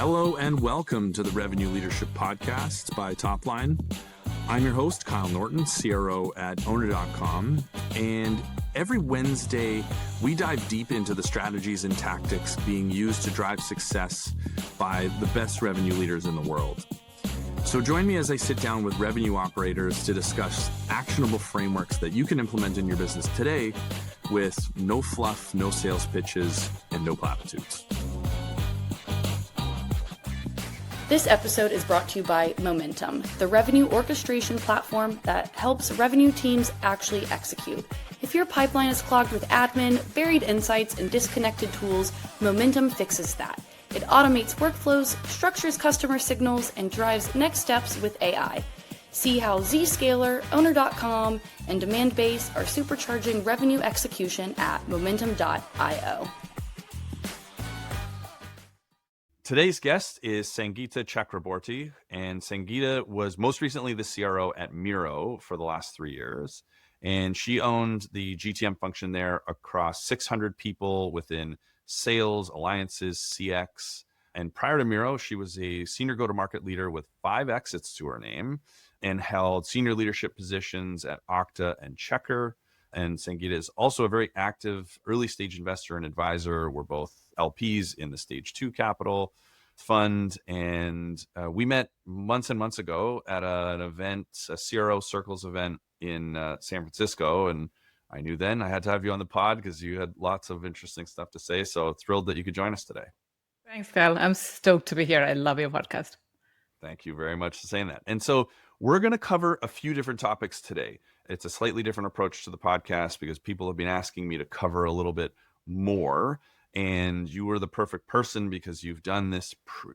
Hello and welcome to the Revenue Leadership Podcast by Topline. I'm your host, Kyle Norton, CRO at owner.com. And every Wednesday, we dive deep into the strategies and tactics being used to drive success by the best revenue leaders in the world. So join me as I sit down with revenue operators to discuss actionable frameworks that you can implement in your business today with no fluff, no sales pitches, and no platitudes. This episode is brought to you by Momentum, the revenue orchestration platform that helps revenue teams actually execute. If your pipeline is clogged with admin, buried insights, and disconnected tools, Momentum fixes that. It automates workflows, structures customer signals, and drives next steps with AI. See how Zscaler, owner.com, and Demandbase are supercharging revenue execution at momentum.io. Today's guest is Sangeeta Chakraborty, and Sangeeta was most recently the CRO at Miro for the last 3 years. And she owned the GTM function there across 600 people within sales, alliances, CX. And prior to Miro, she was a senior go-to-market leader with 5 exits to her name and held senior leadership positions at Okta and Checker. And Sangeeta is also a very active early stage investor and advisor. We're both LPs in the Stage 2 Capital Fund. And we met months and months ago at an event, a CRO Circles event in San Francisco. And I knew then I had to have you on the pod because you had lots of interesting stuff to say. So thrilled that you could join us today. Thanks, Kyle. I'm stoked to be here. I love your podcast. Thank you very much for saying that. And so we're going to cover a few different topics today. It's a slightly different approach to the podcast because people have been asking me to cover a little bit more. And you were the perfect person because you've done this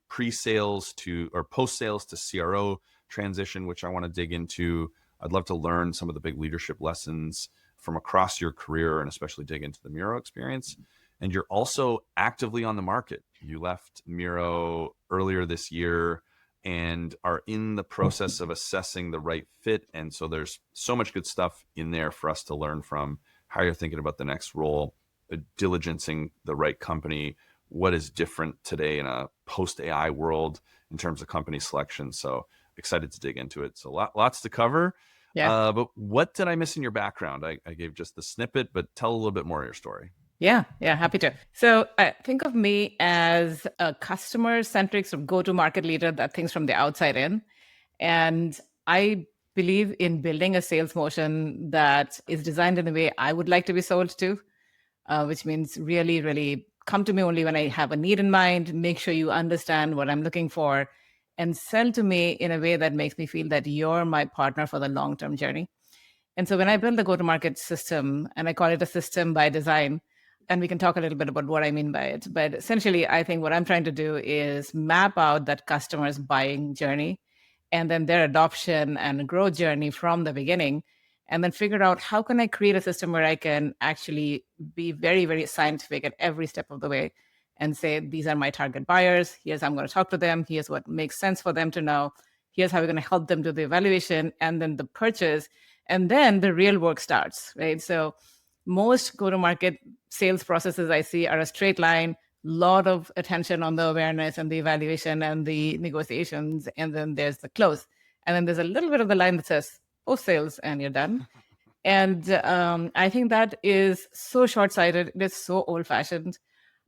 pre-sales to or post-sales to CRO transition, which I want to dig into. I'd love to learn some of the big leadership lessons from across your career and especially dig into the Miro experience. And you're also actively on the market. You left Miro earlier this year and are in the process of assessing the right fit. And so there's so much good stuff in there for us to learn from how you're thinking about the next role, diligencing the right company, what is different today in a post-AI world in terms of company selection. So excited to dig into it. So lots to cover. Yeah. But what did I miss in your background? I gave just the snippet, but tell a little bit more of your story. Yeah, happy to. So think of me as a customer-centric sort of go-to-market leader that thinks from the outside in. And I believe in building a sales motion that is designed in the way I would like to be sold to, which means really, really come to me only when I have a need in mind, make sure you understand what I'm looking for, and sell to me in a way that makes me feel that you're my partner for the long-term journey. And so when I build the go-to-market system, and I call it a system by design, and we can talk a little bit about what I mean by it. But essentially, I think what I'm trying to do is map out that customer's buying journey and then their adoption and growth journey from the beginning, and then figure out how can I create a system where I can actually be very, very scientific at every step of the way and say, these are my target buyers. Here's how I'm going to talk to them. Here's what makes sense for them to know. Here's how we're going to help them do the evaluation and then the purchase. And then the real work starts, right? So most go-to-market sales processes I see are a straight line, lot of attention on the awareness and the evaluation and the negotiations, and then there's the close. And then there's a little bit of the line that says post-sales and you're done. And I think that is so short-sighted. It is so old-fashioned.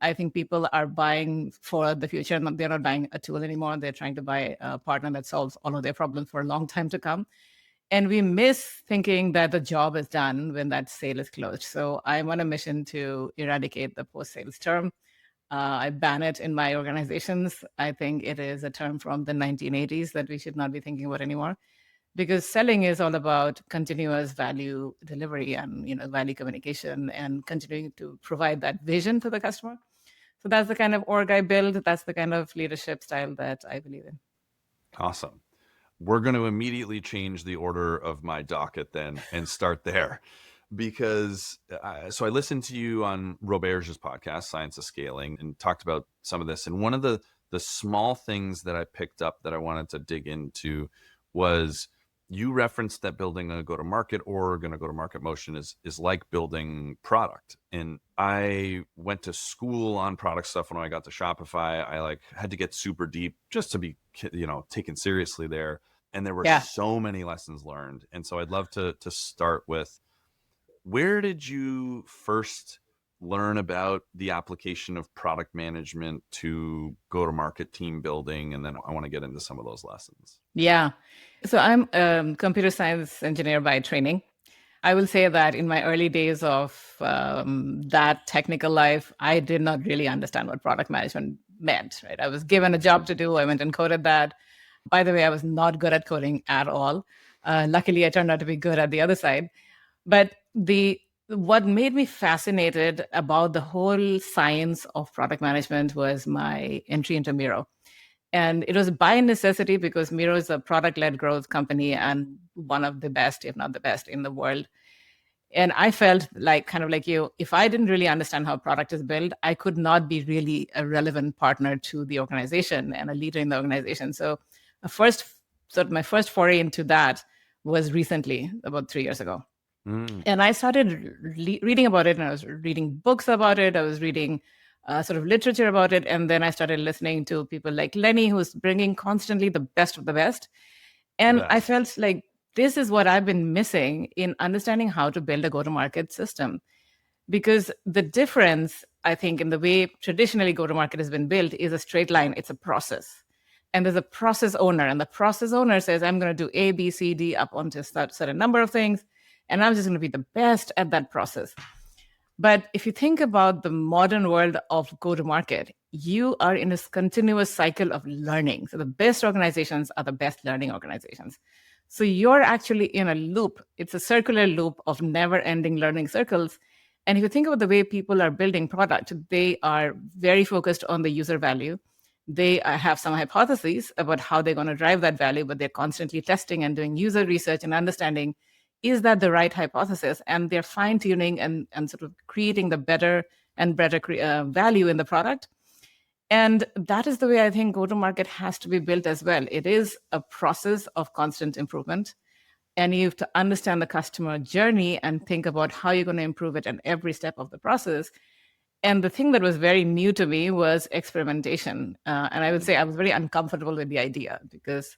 I think people are buying for the future. They're not buying a tool anymore. They're trying to buy a partner that solves all of their problems for a long time to come. And we miss thinking that the job is done when that sale is closed. So I'm on a mission to eradicate the post-sales term. I ban it in my organizations. I think it is a term from the 1980s that we should not be thinking about anymore, because selling is all about continuous value delivery and value communication and continuing to provide that vision to the customer. So that's the kind of org I build. That's the kind of leadership style that I believe in. Awesome. We're going to immediately change the order of my docket then and start there because so I listened to you on Roberge's podcast, Science of Scaling, and talked about some of this. And one of the small things that I picked up that I wanted to dig into was you referenced that building a go-to-market org and a go-to-market motion is like building product. And I went to school on product stuff when I got to Shopify. I like had to get super deep just to be, taken seriously there. And there were Yeah. so many lessons learned. And so I'd love to start with, where did you first learn about the application of product management to go-to-market team building? And then I want to get into some of those lessons. Yeah. So I'm a computer science engineer by training. I will say that in my early days of that technical life, I did not really understand what product management meant, right? I was given a job to do. I went and coded that. By the way, I was not good at coding at all. Luckily, I turned out to be good at the other side. But what made me fascinated about the whole science of product management was my entry into Miro. And it was by necessity because Miro is a product-led growth company and one of the best, if not the best, in the world. And I felt like, kind of like you, if I didn't really understand how product is built, I could not be really a relevant partner to the organization and a leader in the organization. So my first foray into that was recently, about 3 years ago. And I started reading about it, and I was reading books about it. I was reading sort of literature about it. And then I started listening to people like Lenny, who's bringing constantly the best of the best. And I felt like this is what I've been missing in understanding how to build a go-to-market system. Because the difference, I think, in the way traditionally go-to-market has been built is a straight line. It's a process. And there's a process owner. And the process owner says, I'm going to do A, B, C, D up onto a certain number of things. And I'm just going to be the best at that process. But if you think about the modern world of go-to-market, you are in this continuous cycle of learning. So the best organizations are the best learning organizations. So you're actually in a loop. It's a circular loop of never-ending learning circles. And if you think about the way people are building product, they are very focused on the user value. They have some hypotheses about how they're going to drive that value, but they're constantly testing and doing user research and understanding, is that the right hypothesis? And they're fine-tuning and sort of creating the better and better value in the product. And that is the way I think go-to-market has to be built as well. It is a process of constant improvement. And you have to understand the customer journey and think about how you're going to improve it in every step of the process. And the thing that was very new to me was experimentation. And I would say I was very uncomfortable with the idea because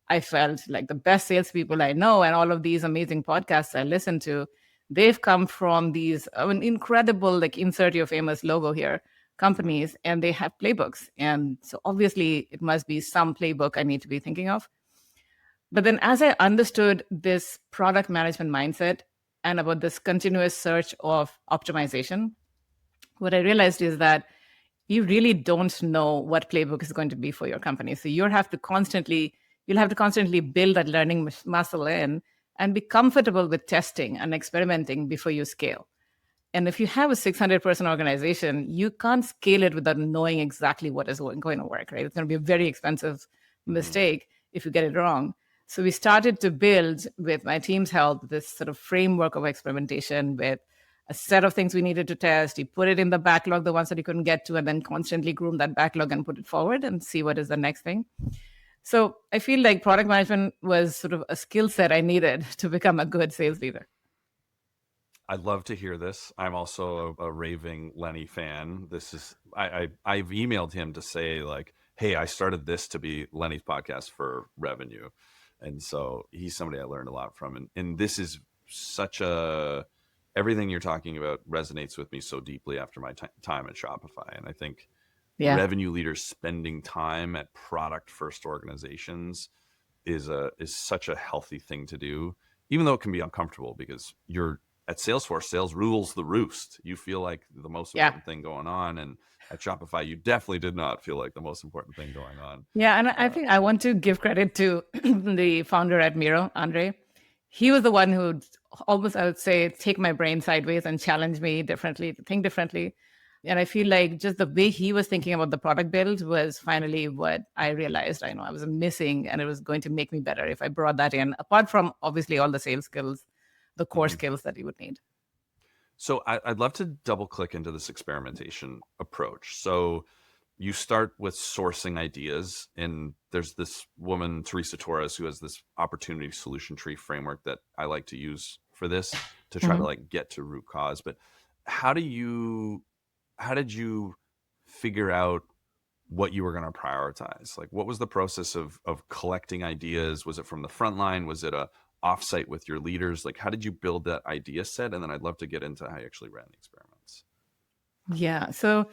I felt like the best salespeople I know and all of these amazing podcasts I listen to, they've come from these incredible, like insert your famous logo here, companies, and they have playbooks. And so obviously it must be some playbook I need to be thinking of. But then as I understood this product management mindset and about this continuous search of optimization, what I realized is that you really don't know what playbook is going to be for your company. So you'll have to constantly build that learning muscle in and be comfortable with testing and experimenting before you scale. And if you have a 600-person organization, you can't scale it without knowing exactly what is going to work, right? It's going to be a very expensive mistake if you get it wrong. So we started to build, with my team's help, this sort of framework of experimentation with a set of things we needed to test. You put it in the backlog, the ones that you couldn't get to, and then constantly groom that backlog and put it forward and see what is the next thing. So I feel like product management was sort of a skill set I needed to become a good sales leader. I'd love to hear this. I'm also a raving Lenny fan. This is I've emailed him to say like, hey, I started this to be Lenny's podcast for revenue. And so he's somebody I learned a lot from. And this is such everything you're talking about resonates with me so deeply after my time at Shopify. And I think revenue leaders spending time at product first organizations is such a healthy thing to do, even though it can be uncomfortable because you're at Salesforce, sales rules the roost. You feel like the most important thing going on. And at Shopify, you definitely did not feel like the most important thing going on. Yeah. And I think I want to give credit to the founder at Miro, Andre. He was the one who almost, I would say, take my brain sideways and challenge me differently, to think differently. And I feel like just the way he was thinking about the product build was finally what I realized I was missing, and it was going to make me better if I brought that in, apart from obviously all the sales skills, the core skills that you would need. So I'd love to double click into this experimentation approach. So you start with sourcing ideas, and there's this woman, Teresa Torres, who has this opportunity solution tree framework that I like to use for this to try to Mhm. like get to root cause. But how did you figure out what you were going to prioritize? Like, what was the process of collecting ideas? Was it from the front line? Was it a offsite with your leaders? Like, how did you build that idea set? And then I'd love to get into how you actually ran the experiments. Yeah. So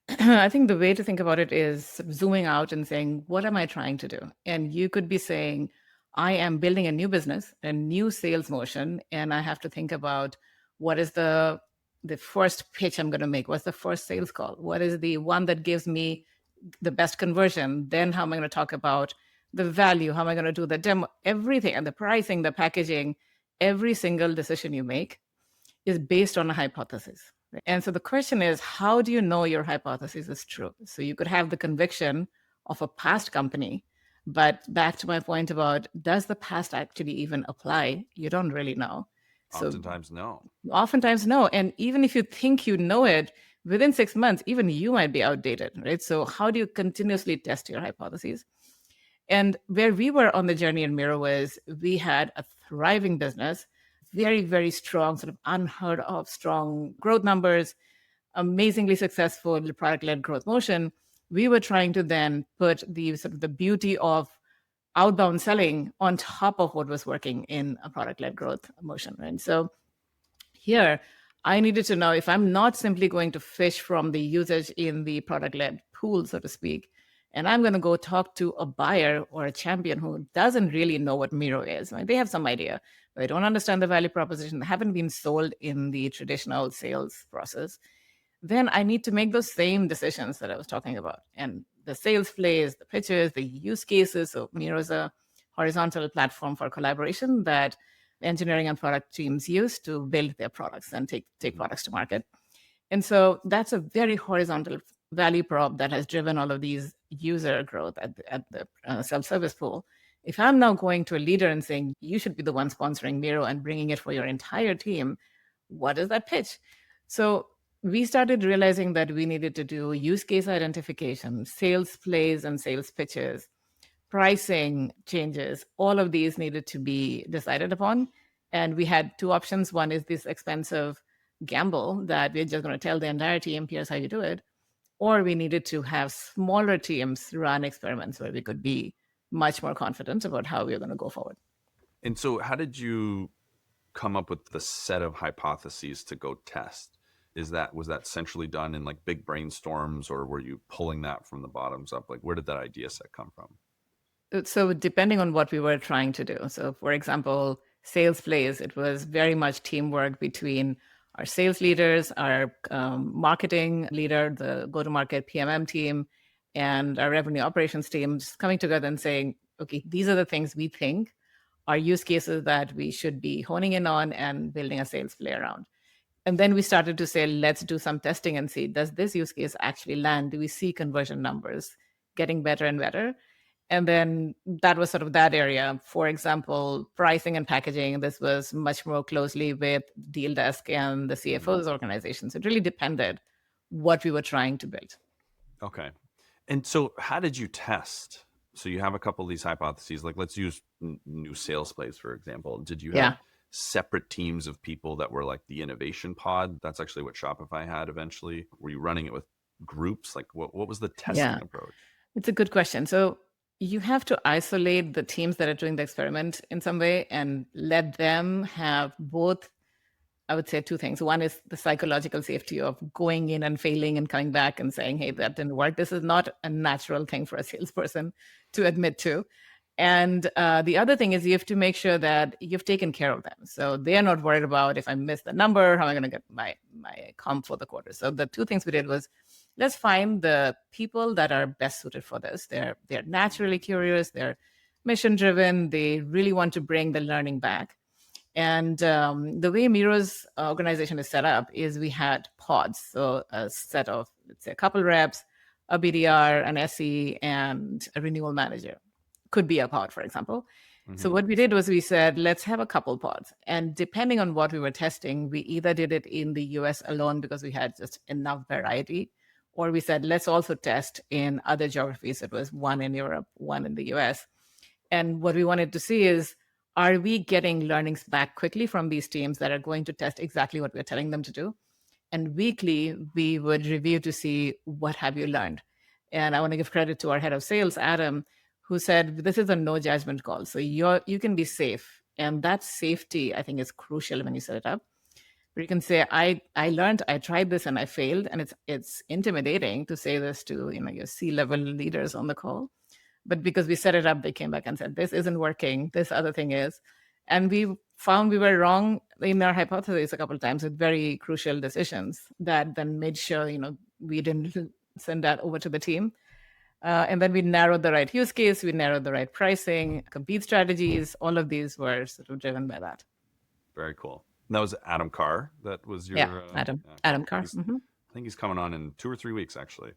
I think the way to think about it is sort of zooming out and saying, what am I trying to do? And you could be saying, I am building a new business, a new sales motion, and I have to think about what is the first pitch I'm going to make? What's the first sales call? What is the one that gives me the best conversion? Then how am I going to talk about the value? How am I going to do the demo? Everything, and the pricing, the packaging, every single decision you make is based on a hypothesis. And so the question is, how do you know your hypothesis is true? So you could have the conviction of a past company, but back to my point about, does the past actually even apply? You don't really know. So Oftentimes, no. oftentimes, no. And even if you think you know it, within 6 months, even you might be outdated, right? So how do you continuously test your hypotheses? And where we were on the journey in Miro was we had a thriving business, very, very strong, sort of unheard of strong growth numbers, amazingly successful product-led growth motion. We were trying to then put the sort of the beauty of outbound selling on top of what was working in a product-led growth motion, right? So here, I needed to know if I'm not simply going to fish from the usage in the product-led pool, so to speak, and I'm going to go talk to a buyer or a champion who doesn't really know what Miro is. Right? They have some idea, but they don't understand the value proposition. They haven't been sold in the traditional sales process. Then I need to make those same decisions that I was talking about. And the sales plays, the pitches, the use cases. So Miro is a horizontal platform for collaboration that engineering and product teams use to build their products and take products to market. And so that's a very horizontal value prop that has driven all of these user growth at the self-service pool. If I'm now going to a leader and saying, you should be the one sponsoring Miro and bringing it for your entire team, what is that pitch? So we started realizing that we needed to do use case identification, sales plays and sales pitches, pricing changes. All of these needed to be decided upon. And we had two options. One is this expensive gamble that we're just going to tell the entire team, here's how you do it. Or we needed to have smaller teams run experiments where we could be much more confident about how we were going to go forward. And so how did you come up with the set of hypotheses to go test? Was that centrally done in like big brainstorms, or were you pulling that from the bottoms up? Like, where did that idea set come from? So depending on what we were trying to do. So for example, sales plays, it was very much teamwork between our sales leaders, our marketing leader, the go-to-market PMM team, and our revenue operations teams coming together and saying, okay, these are the things we think are use cases that we should be honing in on and building a sales play around. And then we started to say, let's do some testing and see, does this use case actually land? Do we see conversion numbers getting better and better? And then that was sort of that area. For example, pricing and packaging, this was much more closely with Deal Desk and the CFO's organizations. It really depended what we were trying to build. Okay. And so how did you test? So you have a couple of these hypotheses, like let's use new sales plays, for example. Did you have separate teams of people that were like the innovation pod? That's actually what Shopify had eventually. Were you running it with groups? Like what was the testing approach? It's a good question. So you have to isolate the teams that are doing the experiment in some way and let them have both, I would say, two things. One is the psychological safety of going in and failing and coming back and saying, hey, that didn't work. This is not a natural thing for a salesperson to admit to. And the other thing is you have to make sure that you've taken care of them. So they're not worried about if I miss the number, how am I going to get my comp for the quarter. So the two things we did was, let's find the people that are best suited for this. They're naturally curious, they're mission driven, they really want to bring the learning back. And the way Miro's organization is set up is we had pods. So a set of, let's say, a couple reps, a BDR, an SE, and a renewal manager. Could be a pod, for example. Mm-hmm. So what we did was we said, let's have a couple pods. And depending on what we were testing, we either did it in the US alone because we had just enough variety, Or we said, let's also test in other geographies. It was one in Europe, one in the US. And what we wanted to see is, are we getting learnings back quickly from these teams that are going to test exactly what we're telling them to do? And weekly, we would review to see, what have you learned? And I want to give credit to our head of sales, Adam, who said, this is a no judgment call. So you can be safe. And that safety, I think, is crucial when you set it up. Where you can say, I learned, I tried this and I failed. And it's intimidating to say this to your C-level leaders on the call. But because we set it up, they came back and said, this isn't working, this other thing is. And we found we were wrong in our hypothesis a couple of times with very crucial decisions that then made sure, we didn't send that over to the team. And then we narrowed the right use case, we narrowed the right pricing, compete strategies. All of these were sort of driven by that. Very cool. And that was Adam Carr. That was your Adam Carr. I think he's coming on in 2 or 3 weeks, actually.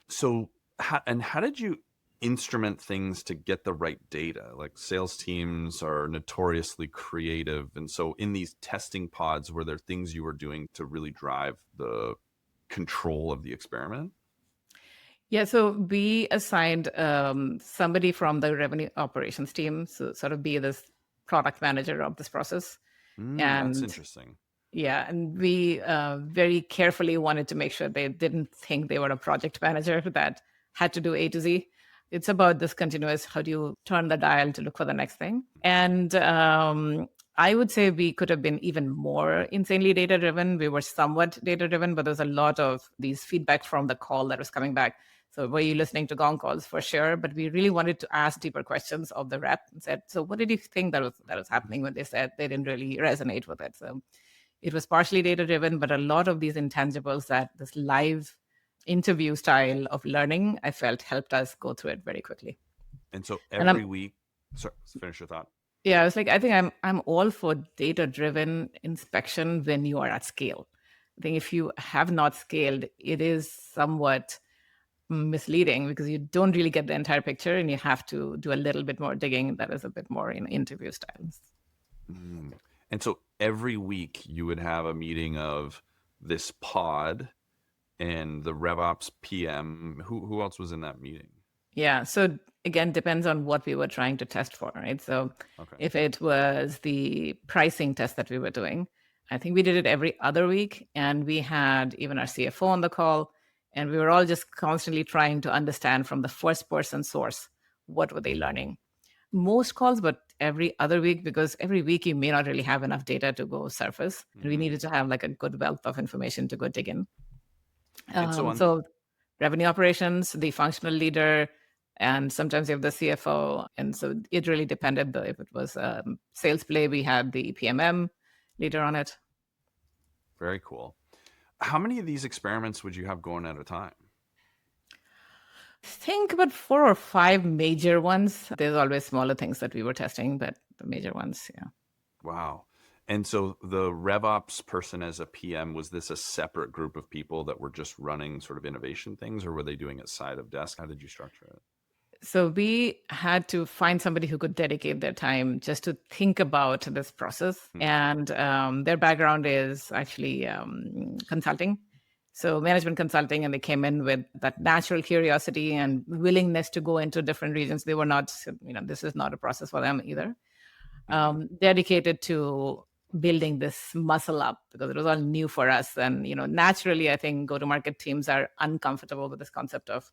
So, how did you instrument things to get the right data? Like, sales teams are notoriously creative, and so in these testing pods, were there things you were doing to really drive the control of the experiment? Yeah, so we assigned somebody from the revenue operations team to sort of be this product manager of this process. That's interesting. Yeah, and we very carefully wanted to make sure they didn't think they were a project manager that had to do A to Z. It's about this continuous, how do you turn the dial to look for the next thing? And I would say we could have been even more insanely data-driven. We were somewhat data-driven, but there's a lot of these feedback from the call that was coming back. So were you listening to gong calls? For sure. But we really wanted to ask deeper questions of the rep and said, so what did you think that was happening when they said they didn't really resonate with it? So it was partially data-driven, but a lot of these intangibles, that this live interview style of learning, I felt helped us go through it very quickly. And so every week, sorry, finish your thought. Yeah, I think I'm all for data-driven inspection when you are at scale. I think if you have not scaled, it is somewhat misleading because you don't really get the entire picture and you have to do a little bit more digging that is a bit more in interview styles. And so every week you would have a meeting of this pod and the RevOps PM. Who else was in that meeting? Yeah. So again, depends on what we were trying to test for, right? So if it was the pricing test that we were doing, I think we did it every other week, and we had even our CFO on the call, and we were all just constantly trying to understand from the first person source, what were they learning? Most calls, but every other week, because every week you may not really have enough data to go surface. And we needed to have like a good wealth of information to go dig in. So revenue operations, the functional leader, and sometimes you have the CFO. And so it really depended. If it was sales play, we had the PMM leader on it. Very cool. How many of these experiments would you have going at a time? Think about 4 or 5 major ones. There's always smaller things that we were testing, but the major ones, yeah. Wow. And so the RevOps person as a PM, was this a separate group of people that were just running sort of innovation things, or were they doing it side of desk? How did you structure it? So we had to find somebody who could dedicate their time just to think about this process. And their background is actually consulting. So management consulting, and they came in with that natural curiosity and willingness to go into different regions. They were not, this is not a process for them either. Dedicated to building this muscle up because it was all new for us. And, naturally, I think go-to-market teams are uncomfortable with this concept of,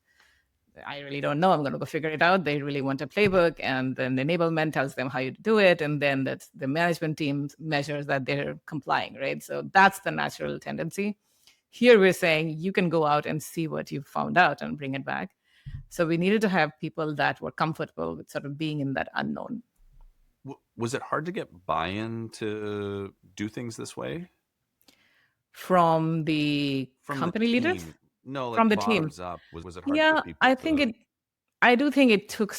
I really don't know, I'm going to go figure it out. They really want a playbook, and then the enablement tells them how you do it. And then that's the management team measures that they're complying, right? So that's the natural tendency. Here we're saying you can go out and see what you found out and bring it back. So we needed to have people that were comfortable with sort of being in that unknown. Was it hard to get buy-in to do things this way? From the company leaders? No, like from the team. Up. Was it hard Yeah, for people I do think it took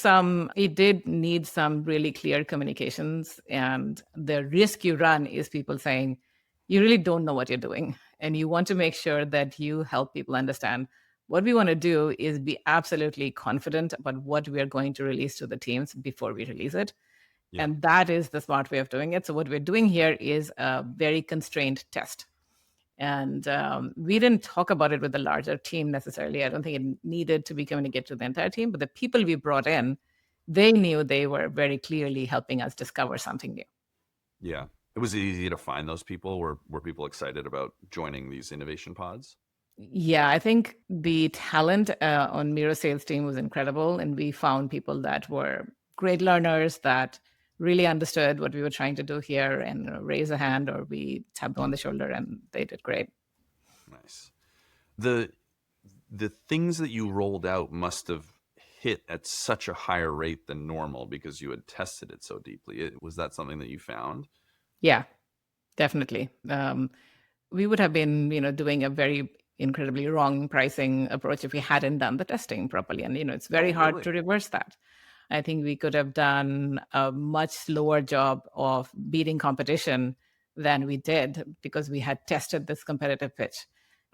it did need some really clear communications. And the risk you run is people saying, you really don't know what you're doing. And you want to make sure that you help people understand what we want to do is be absolutely confident about what we are going to release to the teams before we release it. Yeah. And that is the smart way of doing it. So what we're doing here is a very constrained test. And we didn't talk about it with the larger team necessarily. I don't think it needed to be communicated to the entire team, but the people we brought in, they knew they were very clearly helping us discover something new. Yeah. It was easy to find those people. Were people excited about joining these innovation pods? Yeah, I think the talent on Miro sales team was incredible. And we found people that were great learners that really understood what we were trying to do here and raise a hand, or we tapped them on the shoulder and they did great. Nice. The things that you rolled out must have hit at such a higher rate than normal because you had tested it so deeply. Was that something that you found? Yeah, definitely. We would have been, doing a very incredibly wrong pricing approach if we hadn't done the testing properly. And, it's very hard really? to reverse that. I think we could have done a much slower job of beating competition than we did because we had tested this competitive pitch.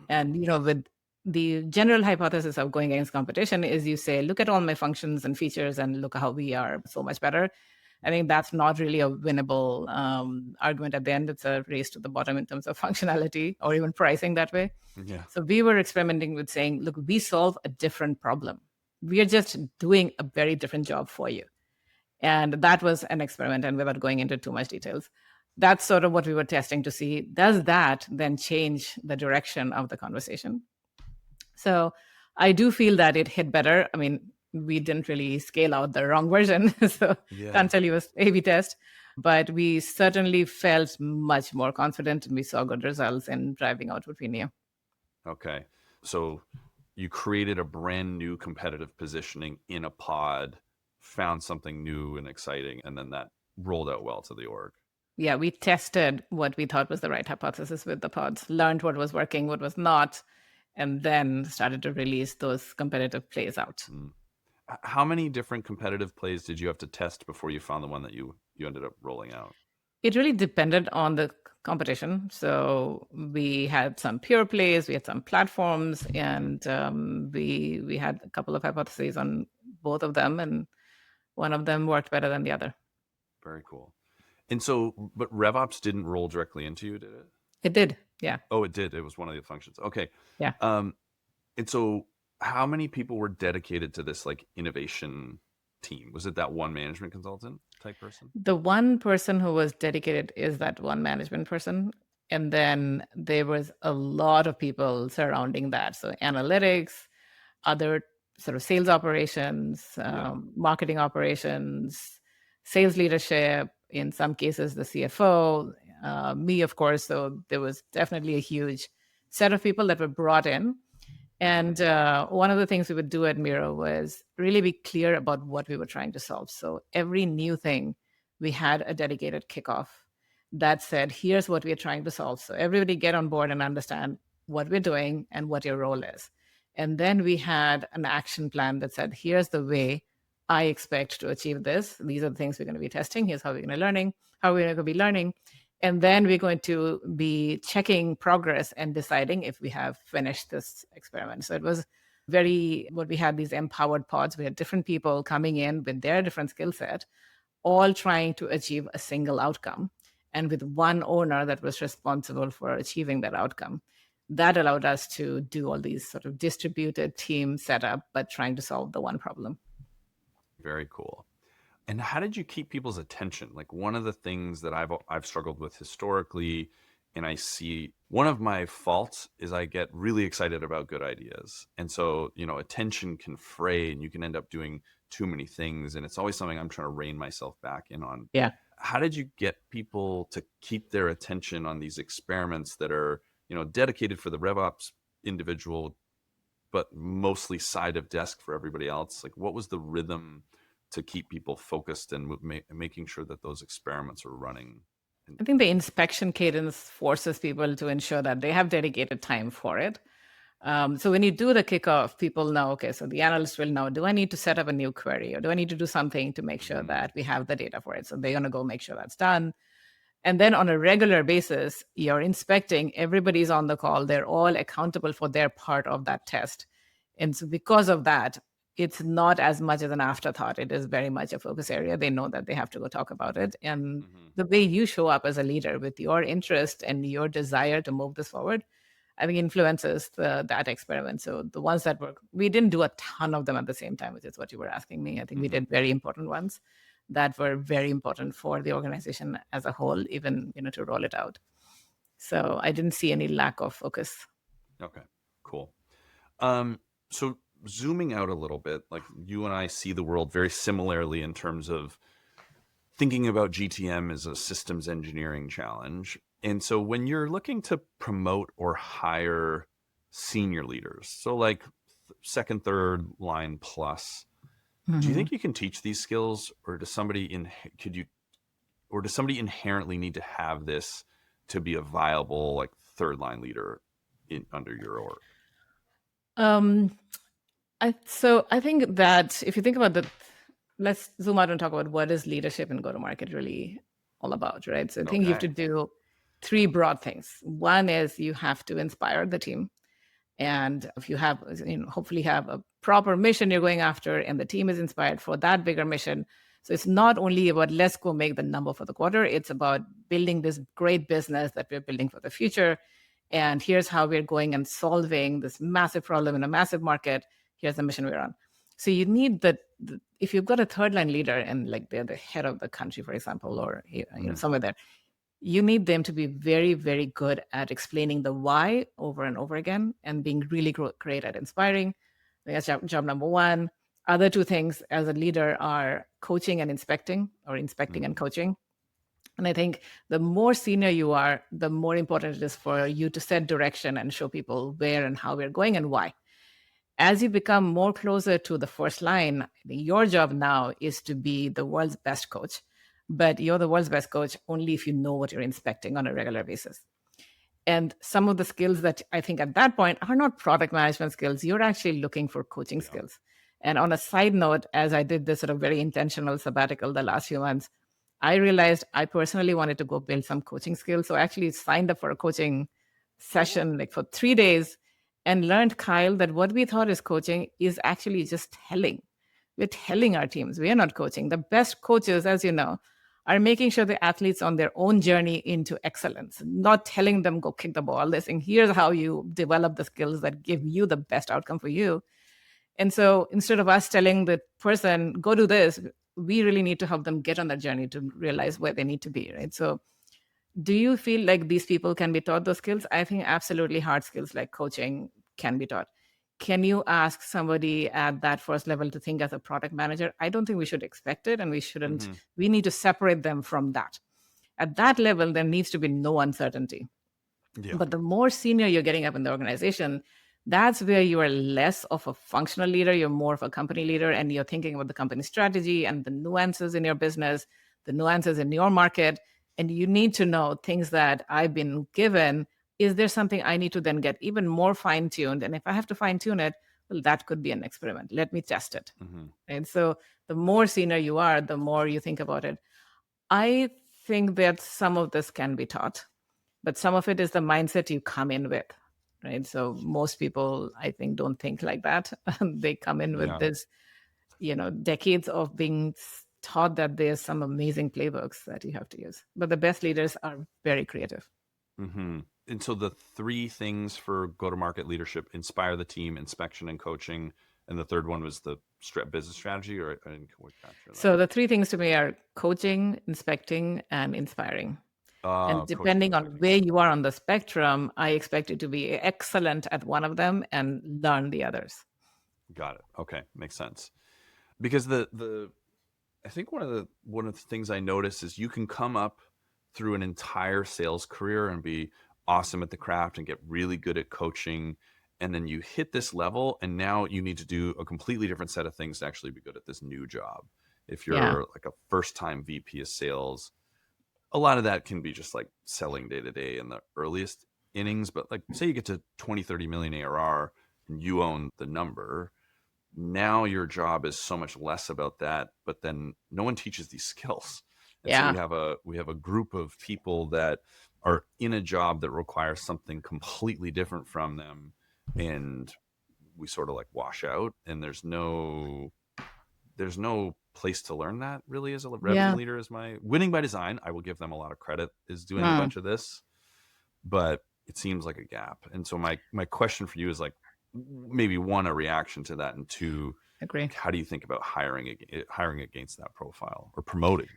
And, with the general hypothesis of going against competition is you say, look at all my functions and features and look how we are so much better. I think that's not really a winnable argument at the end. It's a race to the bottom in terms of functionality or even pricing that way. Yeah. So we were experimenting with saying, look, we solve a different problem. We are just doing a very different job for you. And that was an experiment. And without going into too much details, that's sort of what we were testing to see. Does that then change the direction of the conversation? So I do feel that it hit better. I mean, we didn't really scale out the wrong version, so can't tell you a A/B test. But we certainly felt much more confident, and we saw good results in driving out what we knew. Okay. So you created a brand new competitive positioning in a pod, found something new and exciting, and then that rolled out well to the org. Yeah, we tested what we thought was the right hypothesis with the pods, learned what was working, what was not, and then started to release those competitive plays out. How many different competitive plays did you have to test before you found the one that you ended up rolling out? It really depended on the competition. So we had some pure plays, we had some platforms, and we had a couple of hypotheses on both of them, and one of them worked better than the other. Very cool. And so, but RevOps didn't roll directly into you, did it? It did, yeah. Oh, it did. It was one of the functions. Okay. Yeah. And so how many people were dedicated to this like innovation team? Was it that one management consultant type person? The one person who was dedicated is that one management person. And then there was a lot of people surrounding that. So analytics, other sort of sales operations, marketing operations, sales leadership, in some cases, the CFO, me, of course. So there was definitely a huge set of people that were brought in. And one of the things we would do at Miro was really be clear about what we were trying to solve. So every new thing, we had a dedicated kickoff that said, here's what we're trying to solve. So everybody get on board and understand what we're doing and what your role is. And then we had an action plan that said, here's the way I expect to achieve this. These are the things we're going to be testing. Here's how we're going to be learning. And then we're going to be checking progress and deciding if we have finished this experiment. So it was we had these empowered pods. We had different people coming in with their different skill set, all trying to achieve a single outcome. And with one owner that was responsible for achieving that outcome. That allowed us to do all these sort of distributed team setup, but trying to solve the one problem. Very cool. And how did you keep people's attention? Like one of the things that I've struggled with historically, and I see one of my faults is I get really excited about good ideas. And so, attention can fray and you can end up doing too many things. And it's always something I'm trying to rein myself back in on. Yeah. How did you get people to keep their attention on these experiments that are, dedicated for the RevOps individual, but mostly side of desk for everybody else? Like what was the rhythm to keep people focused and making sure that those experiments are running? I think the inspection cadence forces people to ensure that they have dedicated time for it. So when you do the kickoff, people know, okay, so the analyst will know, do I need to set up a new query or do I need to do something to make sure that we have the data for it? So they're going to go make sure that's done. And then on a regular basis, you're inspecting, everybody's on the call. They're all accountable for their part of that test. And so because of that, it's not as much as an afterthought. It is very much a focus area. They know that they have to go talk about it. And the way you show up as a leader with your interest and your desire to move this forward, I think influences that experiment. So the ones that work, we didn't do a ton of them at the same time, which is what you were asking me. I think we did very important ones that were very important for the organization as a whole, even, to roll it out. So I didn't see any lack of focus. Okay, cool. So zooming out a little bit, like you and I see the world very similarly in terms of thinking about GTM as a systems engineering challenge. And so when you're looking to promote or hire senior leaders, so like second, third line plus, do you think you can teach these skills, or does somebody inherently need to have this to be a viable like third line leader under your org? I think that if you think about let's zoom out and talk about what is leadership and go-to-market really all about, right? So I think you have to do three broad things. One is you have to inspire the team. And if you have, hopefully have a proper mission you're going after and the team is inspired for that bigger mission. So it's not only about let's go make the number for the quarter. It's about building this great business that we're building for the future. And here's how we're going and solving this massive problem in a massive market. Here's the mission we're on. So you need if you've got a third line leader and like they're the head of the country, for example, or somewhere there, you need them to be very, very good at explaining the why over and over again and being really great at inspiring. That's job number one. Other two things as a leader are coaching and inspecting, or inspecting and coaching. And I think the more senior you are, the more important it is for you to set direction and show people where and how we're going and why. As you become more closer to the first line, your job now is to be the world's best coach. But you're the world's best coach only if you know what you're inspecting on a regular basis. And some of the skills that I think at that point are not product management skills. You're actually looking for coaching skills. And on a side note, as I did this sort of very intentional sabbatical the last few months, I realized I personally wanted to go build some coaching skills. So I actually signed up for a coaching session like for 3 days and learned, Kyle, that what we thought is coaching is actually just telling. We're telling our teams. We are not coaching. The best coaches, as you know, are making sure the athletes on their own journey into excellence, not telling them go kick the ball. They're saying, here's how you develop the skills that give you the best outcome for you. And so instead of us telling the person, go do this, we really need to help them get on that journey to realize where they need to be, right? So do you feel like these people can be taught those skills? I think absolutely hard skills like coaching can be taught. Can you ask somebody at that first level to think as a product manager? I don't think we should expect it, and we shouldn't. We need to separate them from that. At that level, there needs to be no uncertainty. Yeah. But the more senior you're getting up in the organization, that's where you are less of a functional leader. You're more of a company leader, and you're thinking about the company strategy and the nuances in your business, the nuances in your market. And you need to know things that I've been given. Is there something I need to then get even more fine-tuned? And if I have to fine-tune it, well, that could be an experiment. Let me test it. And so the more senior you are, the more you think about it. I think that some of this can be taught, but some of it is the mindset you come in with, right? So most people, I think, don't think like that. They come in with this, decades of being taught that there's some amazing playbooks that you have to use. But the best leaders are very creative. And so the three things for go-to-market leadership: inspire the team, inspection and coaching, and the third one was the business strategy, or I didn't quite capture that. So the three things to me are coaching, inspecting, and inspiring. And depending on where you are on the spectrum, I expect you to be excellent at one of them and learn the others. Got it. Okay, makes sense. Because I think one of the things I notice is you can come up through an entire sales career and be awesome at the craft and get really good at coaching, and then you hit this level and now you need to do a completely different set of things to actually be good at this new job. If you're like a first-time VP of sales, a lot of that can be just like selling day to day in the earliest innings, but like say you get to 20-30 million ARR and you own the number, now your job is so much less about that, but then no one teaches these skills. And so we have a group of people that are in a job that requires something completely different from them, and we sort of like wash out, and there's no place to learn that really as a revenue leader. Is my Winning by Design, I will give them a lot of credit, is doing a bunch of this, but it seems like a gap. And so my question for you is like, maybe one, a reaction to that, and two, Agree. how do you think about hiring against that profile or promoting?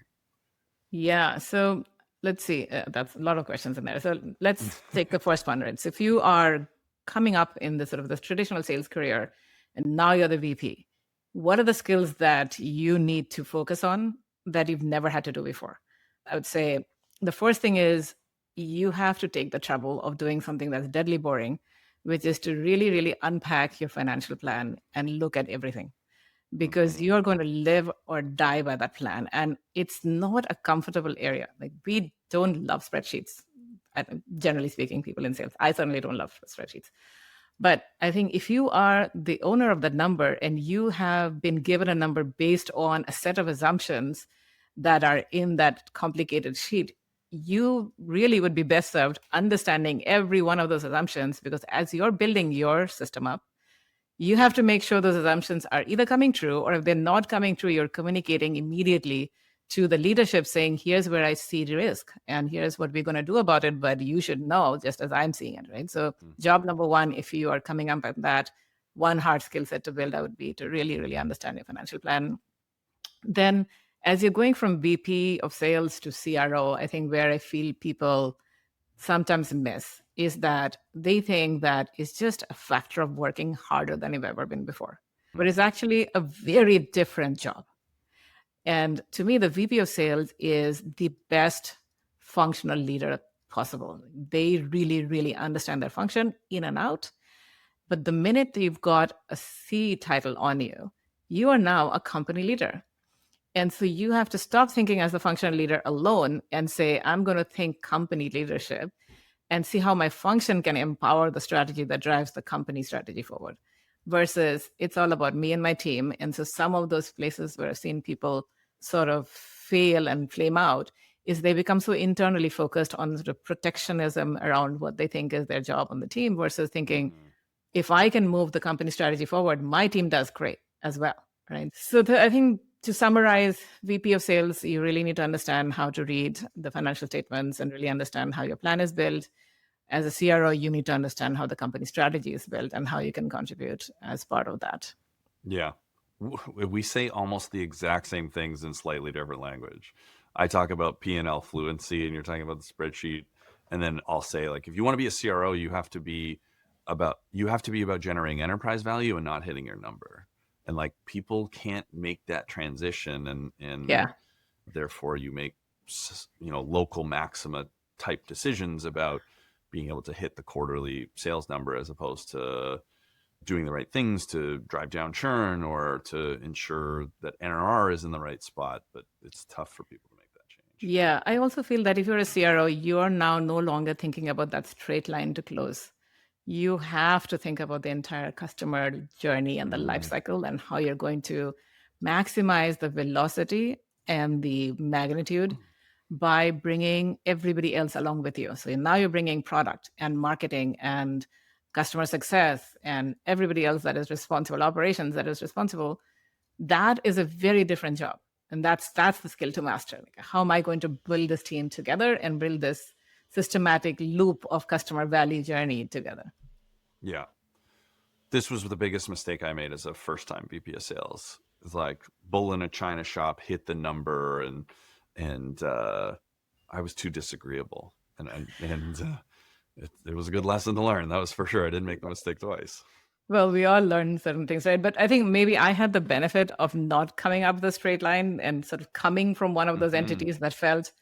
Yeah. So let's see. That's a lot of questions in there. So let's take the first one, right? So if you are coming up in the sort of the traditional sales career and now you're the VP, what are the skills that you need to focus on that you've never had to do before? I would say the first thing is you have to take the trouble of doing something that's deadly boring, which is to really, really unpack your financial plan and look at everything, because you're going to live or die by that plan. And it's not a comfortable area. Like, we don't love spreadsheets. Generally speaking, people in sales, I certainly don't love spreadsheets. But I think if you are the owner of that number and you have been given a number based on a set of assumptions that are in that complicated sheet, you really would be best served understanding every one of those assumptions, because as you're building your system up, you have to make sure those assumptions are either coming true, or if they're not coming true, you're communicating immediately to the leadership saying, here's where I see the risk and here's what we're going to do about it, but you should know just as I'm seeing it, right? So job number one, if you are coming up with that, one hard skill set to build, that would be to really, really understand your financial plan. Then as you're going from VP of sales to CRO, I think where I feel people sometimes miss is that they think that it's just a factor of working harder than you've ever been before. But it's actually a very different job. And to me, the VP of sales is the best functional leader possible. They really, really understand their function in and out. But the minute that you've got a C title on you, you are now a company leader. And so you have to stop thinking as a functional leader alone and say, I'm going to think company leadership and see how my function can empower the strategy that drives the company strategy forward, versus it's all about me and my team. And so some of those places where I've seen people sort of fail and flame out is they become so internally focused on sort of protectionism around what they think is their job on the team, versus thinking, if I can move the company strategy forward, my team does great as well, right? So I think to summarize, VP of sales, you really need to understand how to read the financial statements and really understand how your plan is built. As a CRO, you need to understand how the company strategy is built and how you can contribute as part of that. Yeah. We say almost the exact same things in slightly different language. I talk about P&L fluency and you're talking about the spreadsheet. And then I'll say, like, if you want to be a CRO, you have to be about generating enterprise value and not hitting your number. And like, people can't make that transition, and therefore you make, local maxima type decisions about being able to hit the quarterly sales number as opposed to doing the right things to drive down churn or to ensure that NRR is in the right spot. But it's tough for people to make that change. Yeah, I also feel that if you're a CRO, you are now no longer thinking about that straight line to close. You have to think about the entire customer journey and the life cycle and how you're going to maximize the velocity and the magnitude by bringing everybody else along with you. So now you're bringing product and marketing and customer success and everybody else that is responsible, operations that is responsible. That is a very different job. And that's the skill to master. Like, how am I going to build this team together and build this systematic loop of customer value journey together? Yeah. This was the biggest mistake I made as a first-time VP of sales. It's like bull in a china shop, hit the number, and I was too disagreeable. And it was a good lesson to learn. That was for sure. I didn't make the mistake twice. Well, we all learn certain things, right? But I think maybe I had the benefit of not coming up the straight line and sort of coming from one of those entities that felt,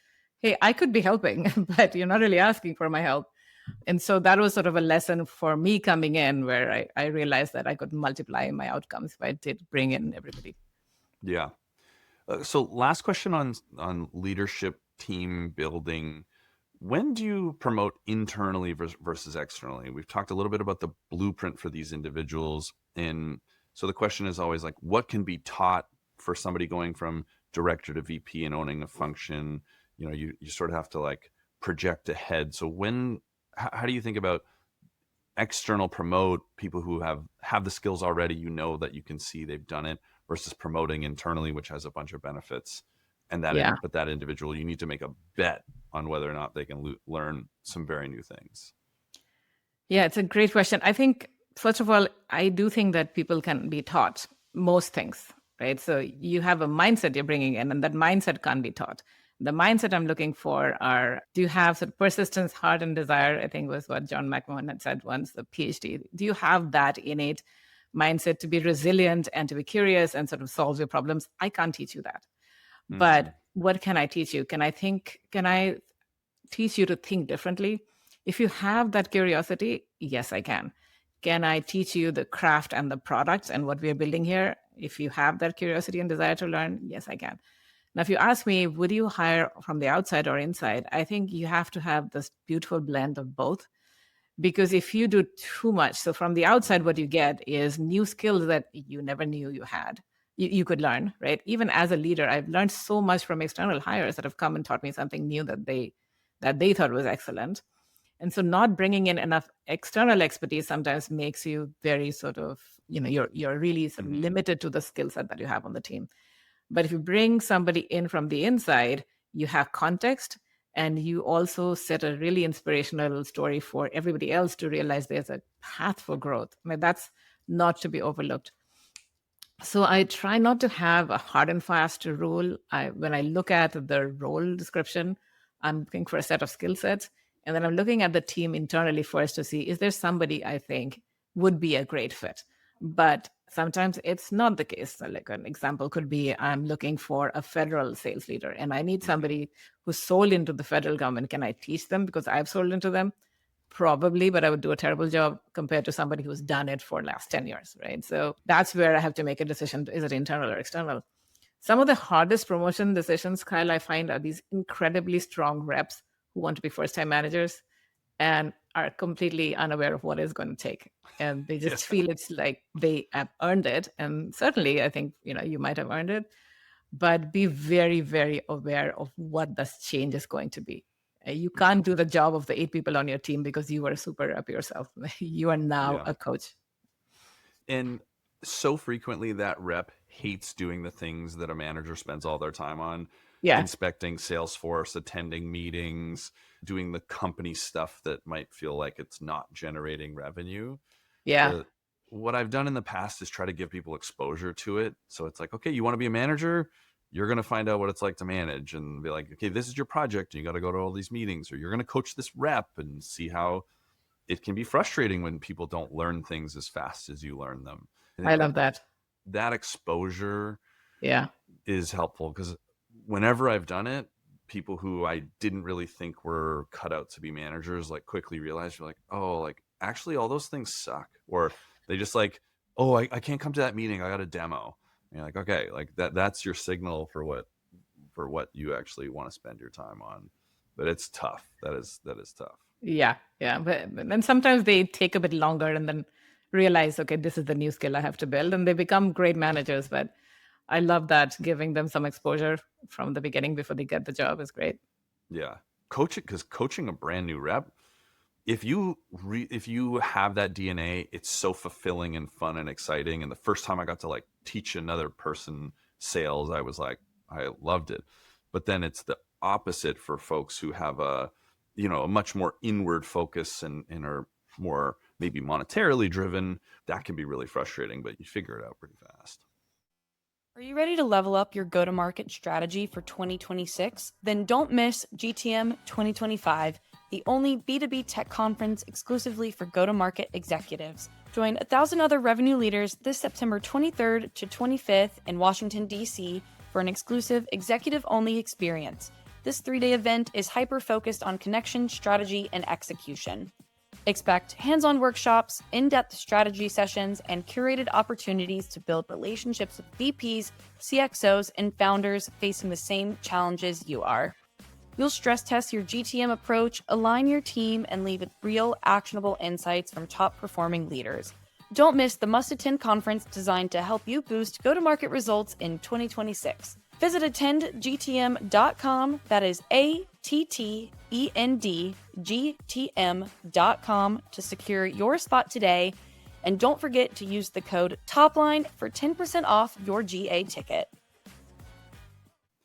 hey, I could be helping, but you're not really asking for my help. And so that was sort of a lesson for me coming in, where I realized that I could multiply my outcomes if I did bring in everybody. Yeah. So last question on leadership team building. When do you promote internally versus externally? We've talked a little bit about the blueprint for these individuals. And so the question is always like, what can be taught for somebody going from director to VP and owning a function? You sort of have to like project ahead. So how do you think about external promote people who have the skills already, that you can see they've done it, versus promoting internally, which has a bunch of benefits. And Yeah. but that individual, you need to make a bet on whether or not they can learn some very new things. Yeah, it's a great question. I think, first of all, I do think that people can be taught most things, right? So you have a mindset you're bringing in, and that mindset can't be taught. The mindset I'm looking for do you have sort of persistence, heart, and desire? I think was what John McMahon had said once, the PhD. Do you have that innate mindset to be resilient and to be curious and sort of solve your problems? I can't teach you that. But what can I teach you? Can I teach you to think differently? If you have that curiosity, yes, I can. Can I teach you the craft and the products and what we are building here? If you have that curiosity and desire to learn, yes, I can. Now, if you ask me, would you hire from the outside or inside? I think you have to have this beautiful blend of both. Because if you do too much, so from the outside, what you get is new skills that you never knew you had. You could learn, right? Even as a leader, I've learned so much from external hires that have come and taught me something new that they thought was excellent. And so not bringing in enough external expertise sometimes makes you very sort of, you're really sort of limited to the skill set that you have on the team. But if you bring somebody in from the inside, you have context, and you also set a really inspirational story for everybody else to realize there's a path for growth. I mean, that's not to be overlooked. So I try not to have a hard and fast rule. When I look at the role description, I'm looking for a set of skill sets. And then I'm looking at the team internally first to see, is there somebody I think would be a great fit? But sometimes it's not the case. So like an example could be, I'm looking for a federal sales leader and I need somebody who's sold into the federal government. Can I teach them because I've sold into them? Probably, but I would do a terrible job compared to somebody who's done it for the last 10 years, right? So that's where I have to make a decision. Is it internal or external? Some of the hardest promotion decisions, Kyle, I find are these incredibly strong reps who want to be first-time managers and are completely unaware of what it's going to take. And they just feel it's like they have earned it. And certainly, I think, you might have earned it, but be very, very aware of what this change is going to be. You can't do the job of the 8 people on your team because you were a super rep yourself. You are now a coach. And so frequently that rep hates doing the things that a manager spends all their time on. Inspecting Salesforce, attending meetings, doing the company stuff that might feel like it's not generating revenue. What I've done in the past is try to give people exposure to it. So it's like, okay, you want to be a manager? You're going to find out what it's like to manage and be like, okay, this is your project and you got to go to all these meetings, or you're going to coach this rep and see how it can be frustrating when people don't learn things as fast as you learn them. I love that. That exposure is helpful, because whenever I've done it, people who I didn't really think were cut out to be managers, like, quickly realize, you're like, oh, like, actually all those things suck. Or they just like, oh, I can't come to that meeting, I got a demo. And you're like, okay, like that's your signal for what you actually want to spend your time on. But it's tough. That is tough. Yeah. But then sometimes they take a bit longer and then realize, okay, this is the new skill I have to build, and they become great managers. But I love that giving them some exposure from the beginning before they get the job is great. Yeah. Coaching a brand new rep, if you have that DNA, it's so fulfilling and fun and exciting. And the first time I got to like teach another person sales, I was like, I loved it. But then it's the opposite for folks who have a much more inward focus and are more maybe monetarily driven. That can be really frustrating, but you figure it out pretty fast. Are you ready to level up your go-to-market strategy for 2026? Then don't miss GTM 2025, the only B2B tech conference exclusively for go-to-market executives. Join 1,000 other revenue leaders this September 23rd to 25th in Washington, D.C. for an exclusive executive-only experience. This 3-day event is hyper-focused on connection, strategy, and execution. Expect hands-on workshops, in-depth strategy sessions, and curated opportunities to build relationships with VPs, CXOs, and founders facing the same challenges you are. You'll stress test your GTM approach, align your team, and leave with real, actionable insights from top-performing leaders. Don't miss the must-attend conference designed to help you boost go-to-market results in 2026. Visit attendgtm.com. That is attendgtm.com to secure your spot today. And don't forget to use the code TOPLINE for 10% off your GA ticket.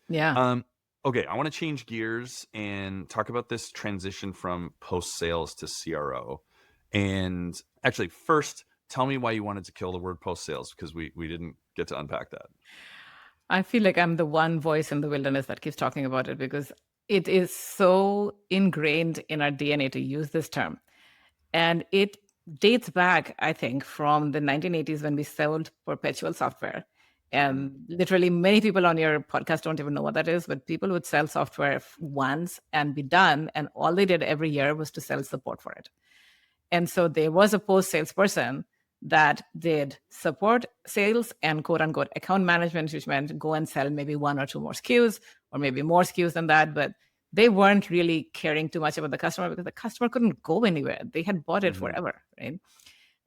Yeah. Okay, I want to change gears and talk about this transition from post-sales to CRO. And actually, first, tell me why you wanted to kill the word post-sales, because we didn't get to unpack that. I feel like I'm the one voice in the wilderness that keeps talking about it because it is so ingrained in our DNA to use this term. And it dates back, I think, from the 1980s when we sold perpetual software. And literally many people on your podcast don't even know what that is, but people would sell software once and be done. And all they did every year was to sell support for it. And so there was a post-sales person that did support, sales, and quote unquote account management, which meant go and sell maybe one or two more SKUs or maybe more SKUs than that. But they weren't really caring too much about the customer because the customer couldn't go anywhere. They had bought it forever, right?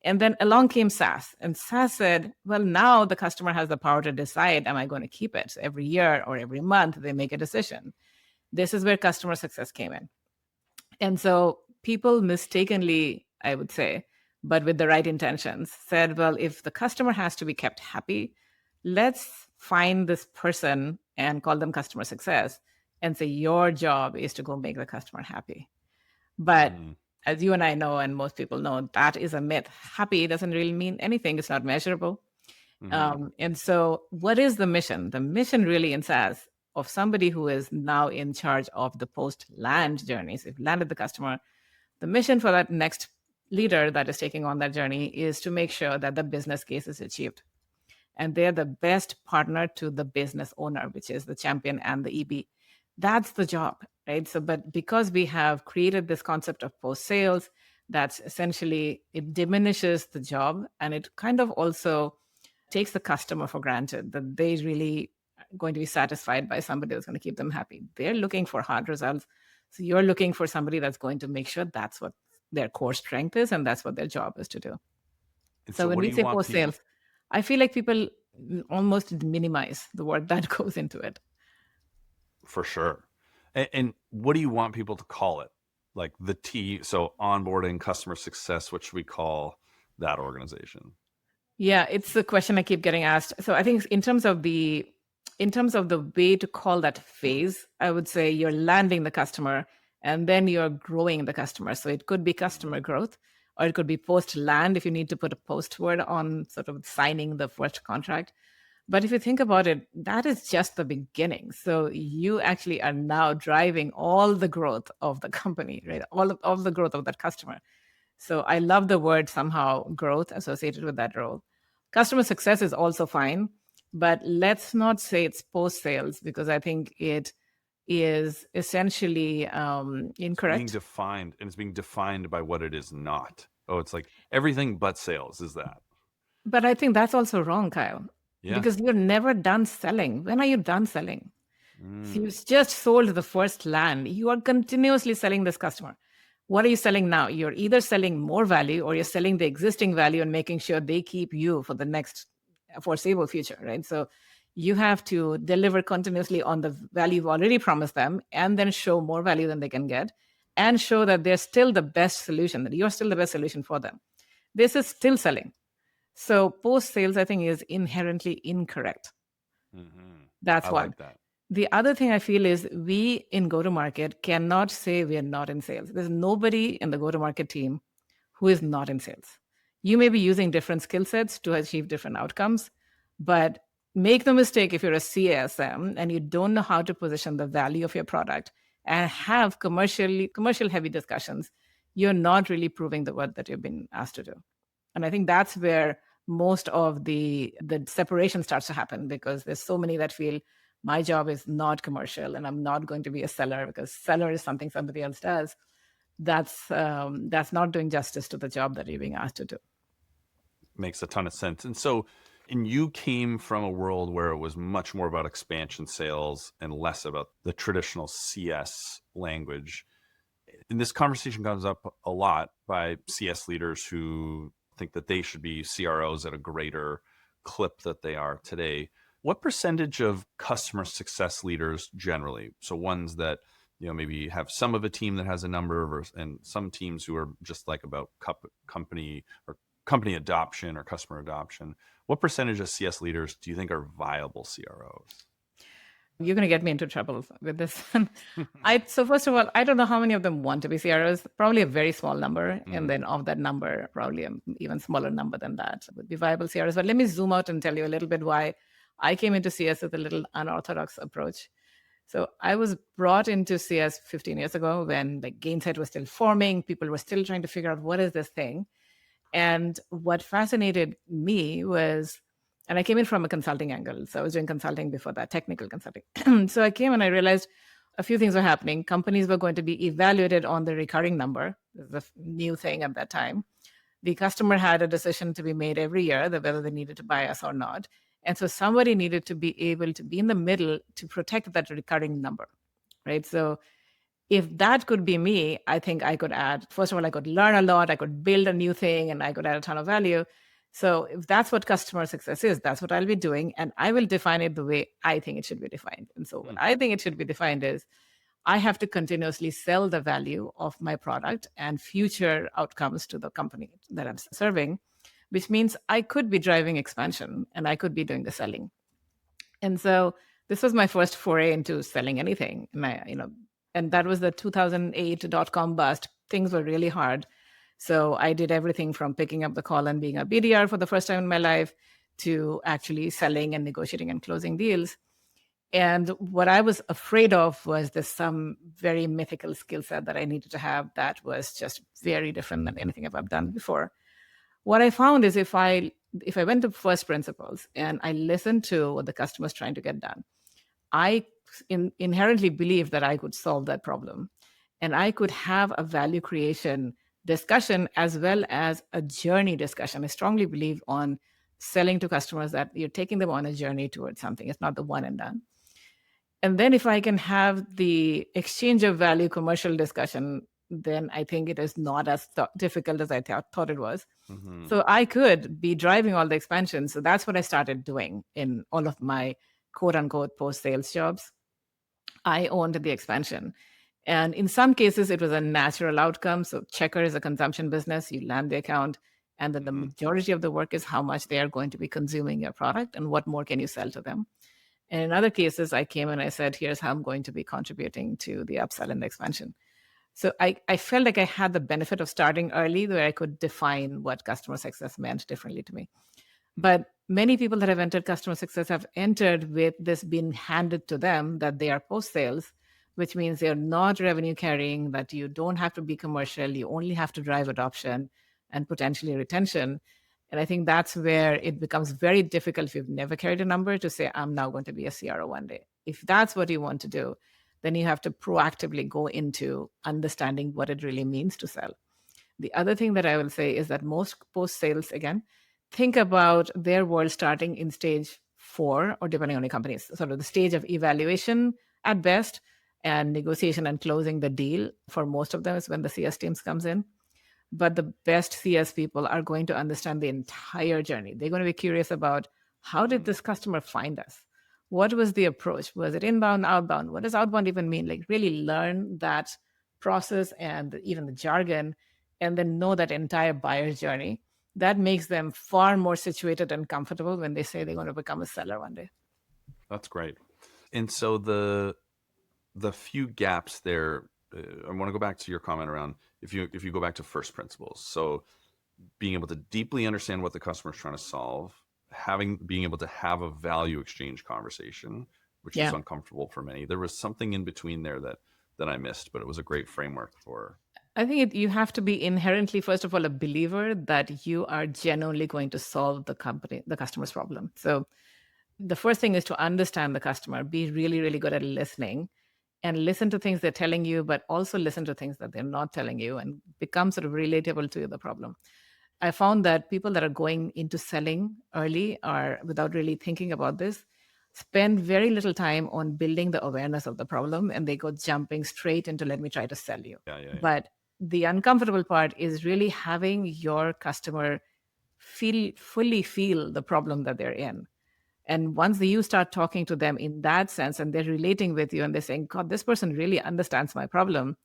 And then along came SaaS, and SaaS said, well, now the customer has the power to decide, am I going to keep it? So every year or every month, they make a decision. This is where customer success came in. And so people mistakenly, I would say, but with the right intentions, said, well, if the customer has to be kept happy, let's find this person and call them customer success and say, your job is to go make the customer happy. But as you and I know, and most people know, that is a myth. Happy doesn't really mean anything. It's not measurable. And so what is the mission? The mission really in SaaS of somebody who is now in charge of the post-land journeys, if landed the customer, the mission for that next leader that is taking on that journey is to make sure that the business case is achieved. And they're the best partner to the business owner, which is the champion and the EB. That's the job, right? So, but because we have created this concept of post-sales, that's essentially, it diminishes the job and it kind of also takes the customer for granted that they really are going to be satisfied by somebody that's going to keep them happy. They're looking for hard results. So you're looking for somebody that's going to make sure that's what their core strength is and that's what their job is to do. So when we say post-sales, I feel like people almost minimize the word that goes into it. For sure. And what do you want people to call it? Like the T, so onboarding, customer success, what should we call that organization? Yeah, it's the question I keep getting asked. So I think in terms of the way to call that phase, I would say you're landing the customer and then you're growing the customer. So it could be customer growth, or it could be post-land if you need to put a post word on sort of signing the first contract. But if you think about it, that is just the beginning. So you actually are now driving all the growth of the company, right? All of the growth of that customer. So I love the word somehow growth associated with that role. Customer success is also fine, but let's not say it's post-sales because I think it is essentially incorrect. It's being defined by what it is not. Oh, it's like everything but sales is that. But I think that's also wrong, Kyle. Yeah. Because you're never done selling. When are you done selling? So you've just sold the first land. You are continuously selling this customer. What are you selling now? You're either selling more value or you're selling the existing value and making sure they keep you for the next foreseeable future, right? So you have to deliver continuously on the value you've already promised them and then show more value than they can get and show that they're still the best solution, that you're still the best solution for them. This is still selling. So post-sales, I think, is inherently incorrect. That's one. Like that. The other thing I feel is we in go-to-market cannot say we are not in sales. There's nobody in the go-to-market team who is not in sales. You may be using different skill sets to achieve different outcomes, but make no mistake, if you're a CSM and you don't know how to position the value of your product and have commercial heavy discussions, you're not really proving the work that you've been asked to do. And I think that's where most of the separation starts to happen, because there's so many that feel my job is not commercial and I'm not going to be a seller because seller is something somebody else does. That's not doing justice to the job that you're being asked to do. Makes a ton of sense. And so, and you came from a world where it was much more about expansion sales and less about the traditional CS language. And this conversation comes up a lot by CS leaders who think that they should be CROs at a greater clip that they are today. what percentage of customer success leaders generally, so ones that maybe have some of a team that has a number and some teams who are just like about company adoption or customer adoption, what percentage of CS leaders do you think are viable CROs? You're going to get me into trouble with this one. So first of all, I don't know how many of them want to be CROs. Probably a very small number. And then of that number, probably an even smaller number than that would be viable CROs. But let me zoom out and tell you a little bit why I came into CS with a little unorthodox approach. So I was brought into CS 15 years ago when Gainsight was still forming. People were still trying to figure out what is this thing. And what fascinated me was, and I came in from a consulting angle. So I was doing consulting before that, technical consulting. So I came and I realized a few things were happening. Companies were going to be evaluated on the recurring number. This is a new thing at that time. The customer had a decision to be made every year that whether they needed to buy us or not. And so somebody needed to be able to be in the middle to protect that recurring number, right? So if that could be me, I think I could add, first of all, I could learn a lot, I could build a new thing, and I could add a ton of value. So if that's what customer success is, that's what I'll be doing. And I will define it the way I think it should be defined. And so what I think it should be defined is I have to continuously sell the value of my product and future outcomes to the company that I'm serving, which means I could be driving expansion and I could be doing the selling. And so this was my first foray into selling anything. And that was the 2008 dot-com bust. Things were really hard. So I did everything from picking up the call and being a BDR for the first time in my life to actually selling and negotiating and closing deals. And what I was afraid of was this some very mythical skill set that I needed to have that was just very different than anything I've done before. What I found is if I went to first principles and I listened to what the customer's trying to get done, I inherently believed that I could solve that problem. And I could have a value creation discussion as well as a journey discussion. I strongly believe on selling to customers that you're taking them on a journey towards something. It's not the one and done. And then if I can have the exchange of value commercial discussion, then I think it is not as difficult as I thought it was. So I could be driving all the expansion. So that's what I started doing in all of my quote unquote post-sales jobs. I owned the expansion. And in some cases, it was a natural outcome. So Checker is a consumption business. You land the account. And then the majority of the work is how much they are going to be consuming your product and what more can you sell to them. And in other cases, I came and I said, here's how I'm going to be contributing to the upsell and the expansion. So I felt like I had the benefit of starting early where I could define what customer success meant differently to me. But many people that have entered customer success have entered with this being handed to them that they are post-sales, which means they're not revenue carrying, that you don't have to be commercial, you only have to drive adoption and potentially retention. And I think that's where it becomes very difficult if you've never carried a number to say, I'm now going to be a CRO one day. If that's what you want to do, then you have to proactively go into understanding what it really means to sell. The other thing that I will say is that most post-sales, again, think about their world starting in stage 4, or depending on the companies, sort of the stage of evaluation at best, and negotiation and closing the deal for most of them is when the CS teams comes in. But the best CS people are going to understand the entire journey. They're going to be curious about how did this customer find us? What was the approach? Was it inbound, outbound? What does outbound even mean? Like really learn that process and even the jargon, and then know that entire buyer's journey. That makes them far more situated and comfortable when they say they're going to become a seller one day. That's great. And so the few gaps there, I want to go back to your comment around if you go back to first principles. So being able to deeply understand what the customer is trying to solve, being able to have a value exchange conversation, which is uncomfortable for many. There was something in between there that I missed, but it was a great framework for. I think you have to be inherently, first of all, a believer that you are genuinely going to solve the customer's problem. So the first thing is to understand the customer, be really, really good at listening, and listen to things they're telling you, but also listen to things that they're not telling you and become sort of relatable to the problem. I found that people that are going into selling early or without really thinking about this spend very little time on building the awareness of the problem, and they go jumping straight into let me try to sell you. But the uncomfortable part is really having your customer fully feel the problem that they're in. And once you start talking to them in that sense and they're relating with you and they're saying, God, this person really understands my problem,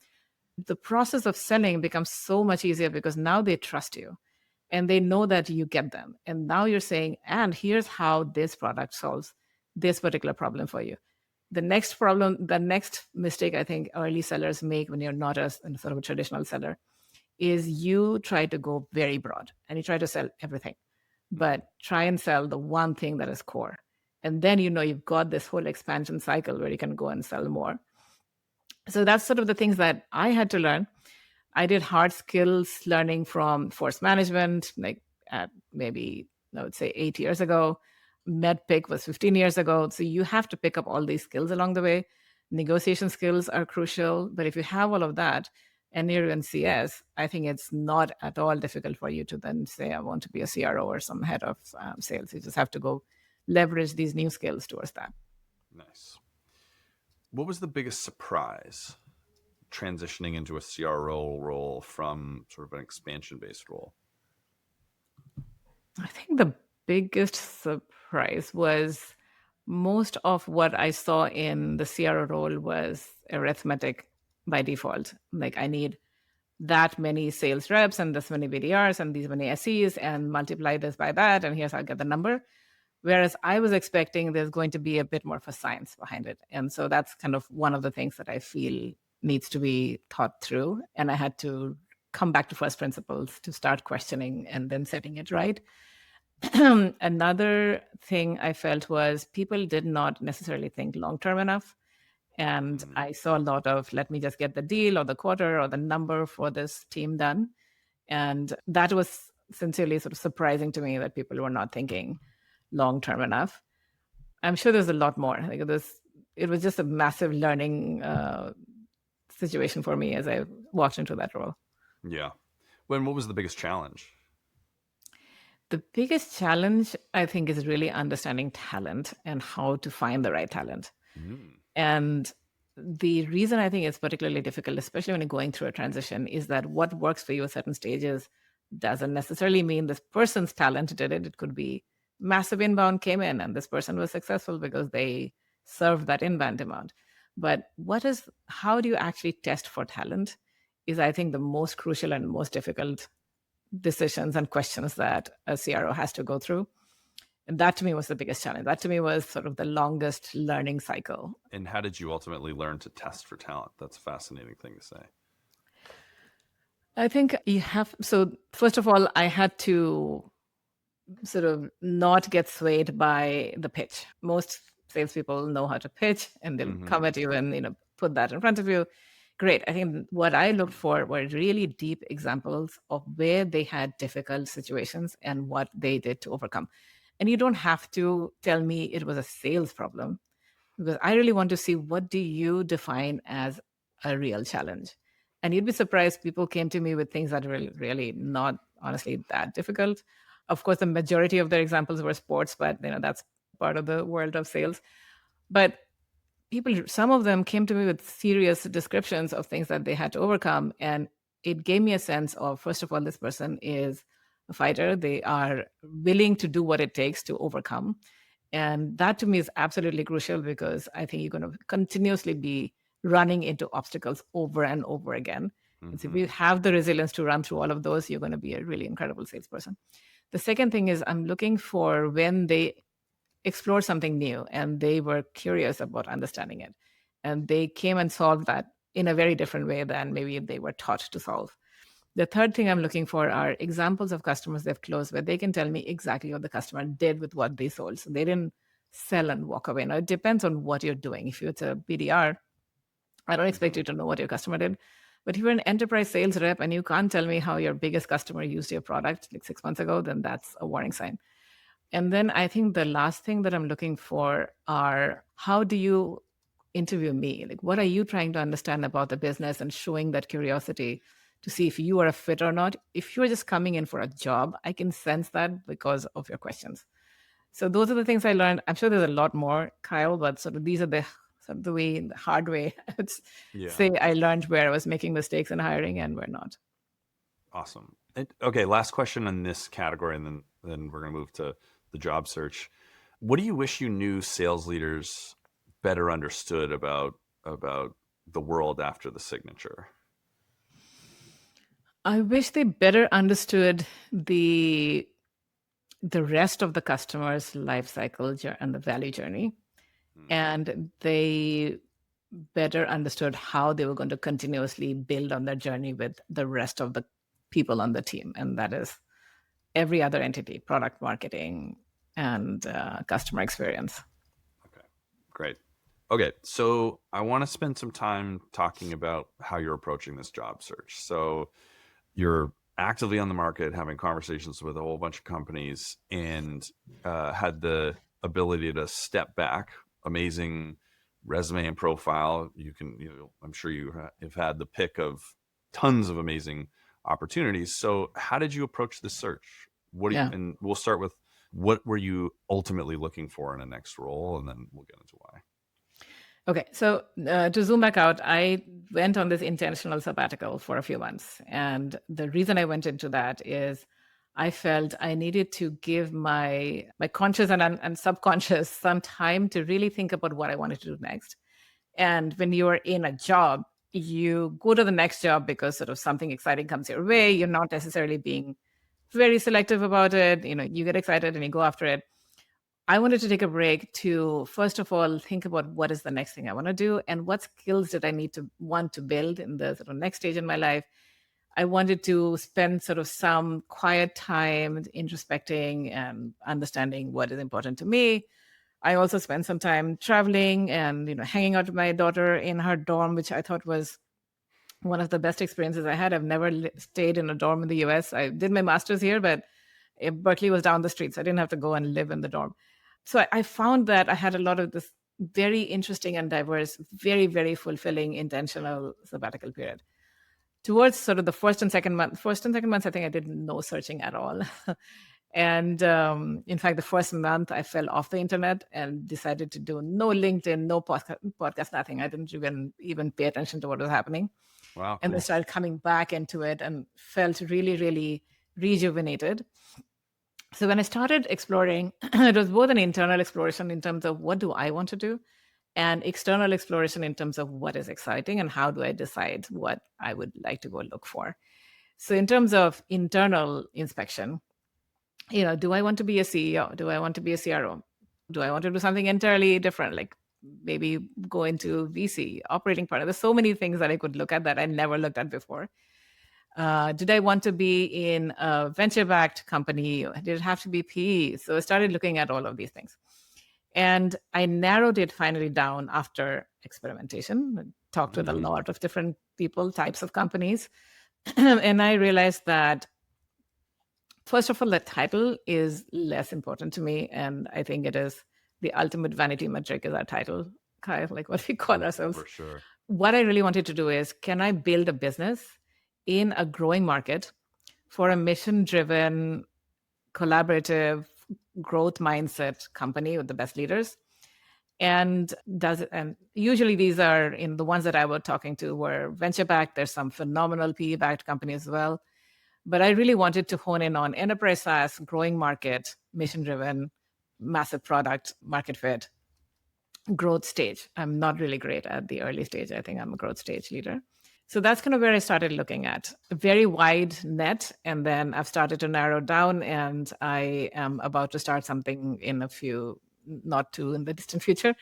the process of selling becomes so much easier because now they trust you and they know that you get them. And now you're saying, and here's how this product solves this particular problem for you. The next mistake I think early sellers make when you're not a sort of a traditional seller is you try to go very broad and you try to sell everything, but try and sell the one thing that is core. And then you've got this whole expansion cycle where you can go and sell more. So that's sort of the things that I had to learn. I did hard skills learning from force management, like at maybe, I would say 8 years ago. MedPick was 15 years ago. So you have to pick up all these skills along the way. Negotiation skills are crucial. But if you have all of that and you're in CS, I think it's not at all difficult for you to then say, I want to be a CRO or some head of sales. You just have to go leverage these new skills towards that. Nice. What was the biggest surprise transitioning into a CRO role from sort of an expansion-based role? I think the biggest surprise was most of what I saw in the CRO role was arithmetic by default. Like I need that many sales reps and this many BDRs and these many SEs and multiply this by that. And here's how I get the number. Whereas I was expecting there's going to be a bit more of a science behind it. And so that's kind of one of the things that I feel needs to be thought through. And I had to come back to first principles to start questioning and then setting it right. Another thing I felt was people did not necessarily think long-term enough. And I saw a lot of, let me just get the deal or the quarter or the number for this team done. And that was sincerely sort of surprising to me that people were not thinking long-term enough. I'm sure there's a lot more. Like it was just a massive learning situation for me as I walked into that role. Yeah. What was the biggest challenge? The biggest challenge, I think, is really understanding talent and how to find the right talent. And the reason I think it's particularly difficult, especially when you're going through a transition, is that what works for you at certain stages doesn't necessarily mean this person's talent did it. It could be massive inbound came in and this person was successful because they served that inbound demand. But how do you actually test for talent is, I think, the most crucial and most difficult decisions and questions that a CRO has to go through. And that to me was the biggest challenge. That to me was sort of the longest learning cycle. And how did you ultimately learn to test for talent? That's a fascinating thing to say. I think so first of all, I had to sort of not get swayed by the pitch. Most salespeople know how to pitch and they'll come at you and, put that in front of you. Great. I think what I looked for were really deep examples of where they had difficult situations and what they did to overcome. And you don't have to tell me it was a sales problem, because I really want to see, what do you define as a real challenge? And you'd be surprised, people came to me with things that were really not honestly that difficult. Of course, the majority of their examples were sports, but that's part of the world of sales. But some of them came to me with serious descriptions of things that they had to overcome. And it gave me a sense of, first of all, this person is a fighter. They are willing to do what it takes to overcome. And that to me is absolutely crucial, because I think you're going to continuously be running into obstacles over and over again. And so if you have the resilience to run through all of those, you're going to be a really incredible salesperson. The second thing is, I'm looking for when they explore something new and they were curious about understanding it, and they came and solved that in a very different way than maybe they were taught to solve. The third thing I'm looking for are examples of customers they've closed where they can tell me exactly what the customer did with what they sold. So they didn't sell and walk away. Now, it depends on what you're doing. If it's a BDR, I don't expect you to know what your customer did. But if you're an enterprise sales rep and you can't tell me how your biggest customer used your product like 6 months ago, then that's a warning sign. And then I think the last thing that I'm looking for are, how do you interview me? Like, what are you trying to understand about the business, and showing that curiosity to see if you are a fit or not. If you're just coming in for a job, I can sense that because of your questions. So those are the things I learned. I'm sure there's a lot more, Kyle, but sort of these are the hard way I would say I learned where I was making mistakes in hiring and where not. Awesome. Okay, last question in this category, and then we're going to move to the job search. What do you wish you knew sales leaders better understood about the world after the signature? I wish they better understood the rest of the customer's life cycle and the value journey, Hmm. and they better understood how they were going to continuously build on their journey with the rest of the people on the team, and that is every other entity, product marketing and customer experience. Okay, great. Okay, so I want to spend some time talking about how you're approaching this job search. So you're actively on the market, having conversations with a whole bunch of companies, and had the ability to step back. Amazing resume and profile. I'm sure you have had the pick of tons of amazing opportunities. So how did you approach this search? Yeah. And we'll start with, what were you ultimately looking for in a next role, and then we'll get into why. Okay, so to zoom back out, I went on this intentional sabbatical for a few months. And the reason I went into that is I felt I needed to give my conscious and subconscious some time to really think about what I wanted to do next. And when you're in a job, you go to the next job because sort of something exciting comes your way. You're not necessarily being very selective about it. You get excited and you go after it. I wanted to take a break to, first of all, think about what is the next thing I want to do and what skills did I want to build in the sort of next stage in my life. I wanted to spend sort of some quiet time introspecting and understanding what is important to me. I also spent some time traveling and hanging out with my daughter in her dorm, which I thought was one of the best experiences I had. I've never stayed in a dorm in the US. I did my master's here, but Berkeley was down the street, so I didn't have to go and live in the dorm. So I found that I had a lot of this very interesting and diverse, very, very fulfilling, intentional sabbatical period. Towards sort of the first and second months, I think I did no searching at all. And in fact, the first month I fell off the internet and decided to do no LinkedIn, no podcast, nothing. I didn't even pay attention to what was happening. Wow, And cool. then started coming back into it and felt really, really rejuvenated. So when I started exploring, it was both an internal exploration in terms of what do I want to do, and external exploration in terms of what is exciting and how do I decide what I would like to go look for. So in terms of internal inspection, do I want to be a CEO? Do I want to be a CRO? Do I want to do something entirely different, like maybe go into VC, operating partner? There's so many things that I could look at that I never looked at before. Did I want to be in a venture-backed company? Did it have to be PE? So I started looking at all of these things. And I narrowed it finally down after experimentation, talked with a lot of different people, types of companies. And I realized that, first of all, the title is less important to me. And I think it is the ultimate vanity metric is our title, kind of like what we call ourselves. For sure. What I really wanted to do is, can I build a business in a growing market for a mission-driven, collaborative, growth mindset company with the best leaders? And usually these are the ones that I was talking to were venture-backed. There's some phenomenal PE-backed companies as well. But I really wanted to hone in on enterprise SaaS, growing market, mission-driven, massive product, market fit, growth stage. I'm not really great at the early stage. I think I'm a growth stage leader. So that's kind of where I started looking at a very wide net. And then I've started to narrow down, and I am about to start something in a few, not too in the distant future.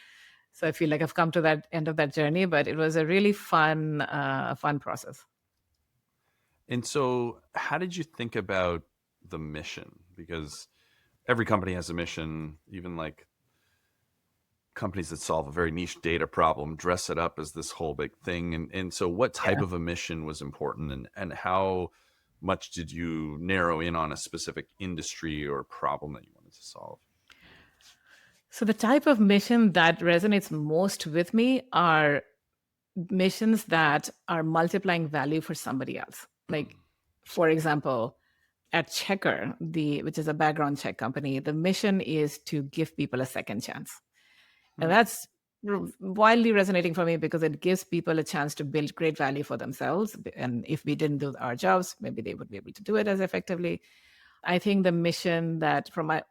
So I feel like I've come to that end of that journey, but it was a really fun process. And so how did you think about the mission? Because every company has a mission, even like companies that solve a very niche data problem dress it up as this whole big thing. And so what type of a mission was important, and how much did you narrow in on a specific industry or problem that you wanted to solve? So the type of mission that resonates most with me are missions that are multiplying value for somebody else. Like, for example, at Checker, which is a background check company, the mission is to give people a second chance. And that's wildly resonating for me because it gives people a chance to build great value for themselves. And if we didn't do our jobs, maybe they would be able to do it as effectively. I think the mission that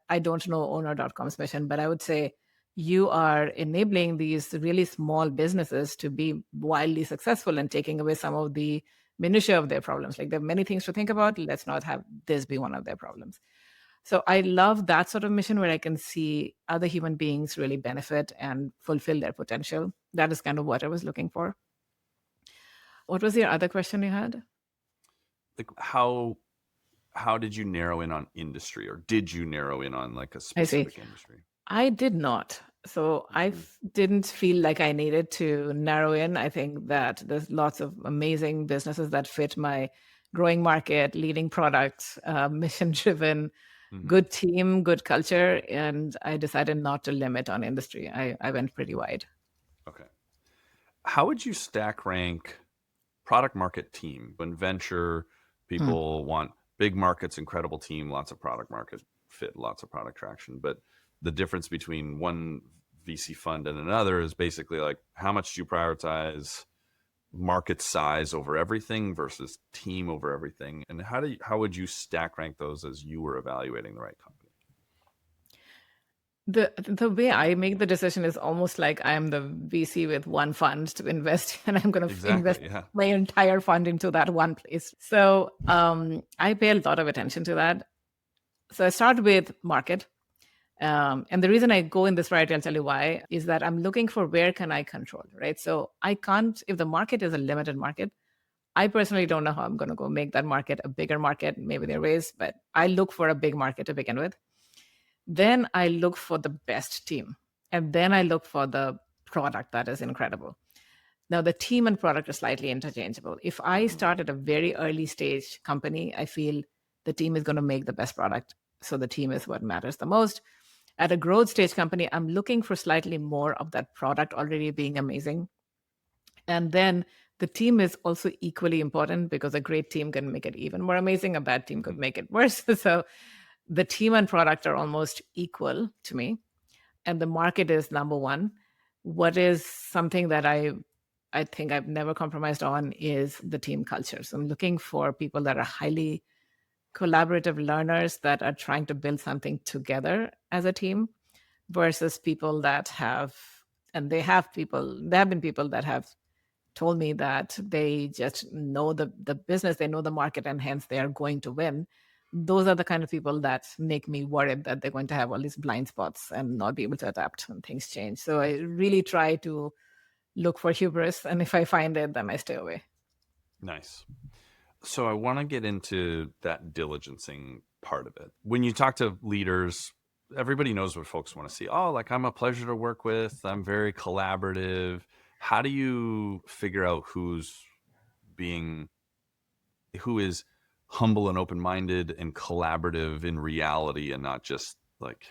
I don't know owner.com's mission, but I would say you are enabling these really small businesses to be wildly successful and taking away some of the minutiae of their problems. Like, there are many things to think about. Let's not have this be one of their problems. So I love that sort of mission where I can see other human beings really benefit and fulfill their potential. That is kind of what I was looking for. What was your other question you had? Like, how did you narrow in on industry, or did you narrow in on like a specific industry? I did not. So I didn't feel like I needed to narrow in. I think that there's lots of amazing businesses that fit my growing market, leading products, mission driven, good team, good culture. And I decided not to limit on industry. I went pretty wide. Okay. How would you stack rank product market team? When venture, people want big markets, incredible team, lots of product market fit, lots of product traction. But the difference between one VC fund and another is basically like, how much do you prioritize market size over everything versus team over everything? And how would you stack rank those as you were evaluating the right company? The way I make the decision is almost like I'm the VC with one fund to invest, and I'm going to invest my entire fund into that one place. So I pay a lot of attention to that. So I start with market. And the reason I go in this variety, I'll tell you why, is that I'm looking for where can I control, right? So I can't, if the market is a limited market, I personally don't know how I'm going to go make that market a bigger market. Maybe there are ways, but I look for a big market to begin with. Then I look for the best team. And then I look for the product that is incredible. Now, the team and product are slightly interchangeable. If I start at a very early stage company, I feel the team is going to make the best product. So the team is what matters the most. At a growth stage company, I'm looking for slightly more of that product already being amazing. And then the team is also equally important, because a great team can make it even more amazing. A bad team could make it worse. So the team and product are almost equal to me. And the market is number one. What is something that I think I've never compromised on is the team culture. So I'm looking for people that are highly collaborative learners that are trying to build something together as a team, versus people that have been people that have told me that they just know the business, they know the market, and hence they are going to win. Those are the kind of people that make me worried that they're going to have all these blind spots and not be able to adapt when things change. So I really try to look for hubris, and if I find it, then I stay away. Nice. So I want to get into that diligencing part of it. When you talk to leaders, everybody knows what folks want to see. Oh, like, I'm a pleasure to work with. I'm very collaborative. How do you figure out who is humble and open-minded and collaborative in reality, and not just like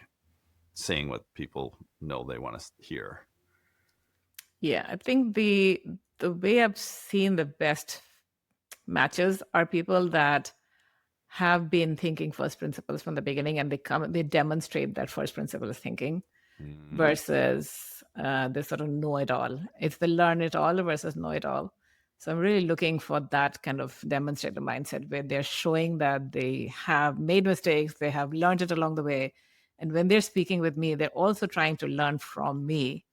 saying what people know they want to hear? Yeah, I think the way I've seen the best matches are people that have been thinking first principles from the beginning, and they demonstrate that first principles thinking, versus this sort of know-it-all. It's the learn-it-all versus know-it-all. So I'm really looking for that kind of demonstrator mindset, where they're showing that they have made mistakes, they have learned it along the way. And when they're speaking with me, they're also trying to learn from me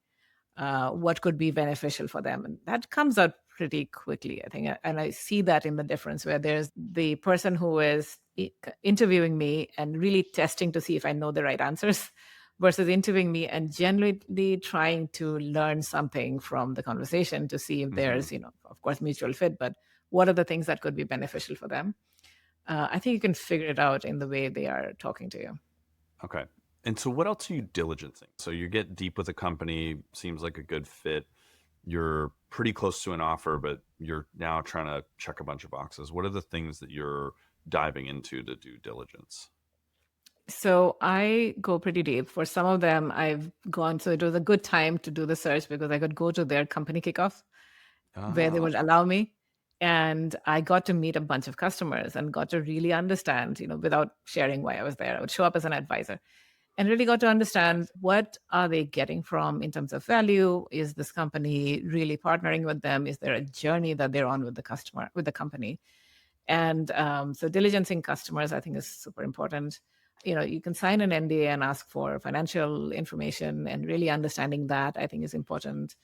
what could be beneficial for them. And that comes out pretty quickly, I think. And I see that in the difference, where there's the person who is interviewing me and really testing to see if I know the right answers, versus interviewing me and genuinely trying to learn something from the conversation to see if there's, of course, mutual fit, but what are the things that could be beneficial for them? I think you can figure it out in the way they are talking to you. Okay. And so what else are you diligencing? So you get deep with a company, seems like a good fit. You're pretty close to an offer, but you're now trying to check a bunch of boxes. What are the things that you're diving into to do diligence? So I go pretty deep. For some of them, I've gone, so it was a good time to do the search, because I could go to their company kickoff where they would allow me. And I got to meet a bunch of customers and got to really understand, without sharing why I was there. I would show up as an advisor and really got to understand, what are they getting from in terms of value? Is this company really partnering with them? Is there a journey that they're on with the customer, with the company? And so diligencing customers, I think, is super important. You can sign an NDA and ask for financial information, and really understanding that, I think, is important.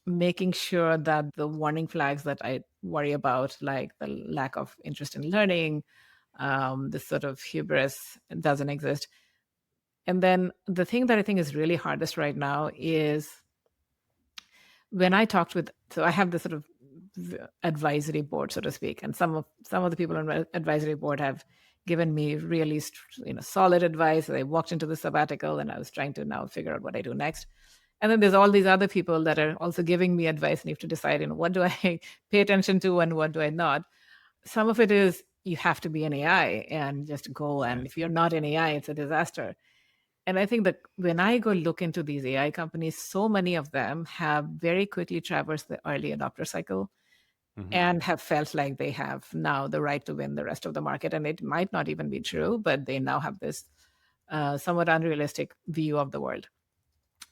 Making sure that the warning flags that I worry about, like the lack of interest in learning, this sort of hubris, doesn't exist. And then the thing that I think is really hardest right now is when I talked with, so I have this sort of advisory board, so to speak, and some of the people on my advisory board have given me really solid advice. They walked into the sabbatical, and I was trying to now figure out what I do next. And then there's all these other people that are also giving me advice, and you have to decide, what do I pay attention to and what do I not. Some of it is you have to be an AI and just go, and if you're not an AI, it's a disaster. And I think that when I go look into these AI companies, so many of them have very quickly traversed the early adopter cycle and have felt like they have now the right to win the rest of the market. And it might not even be true, but they now have this somewhat unrealistic view of the world.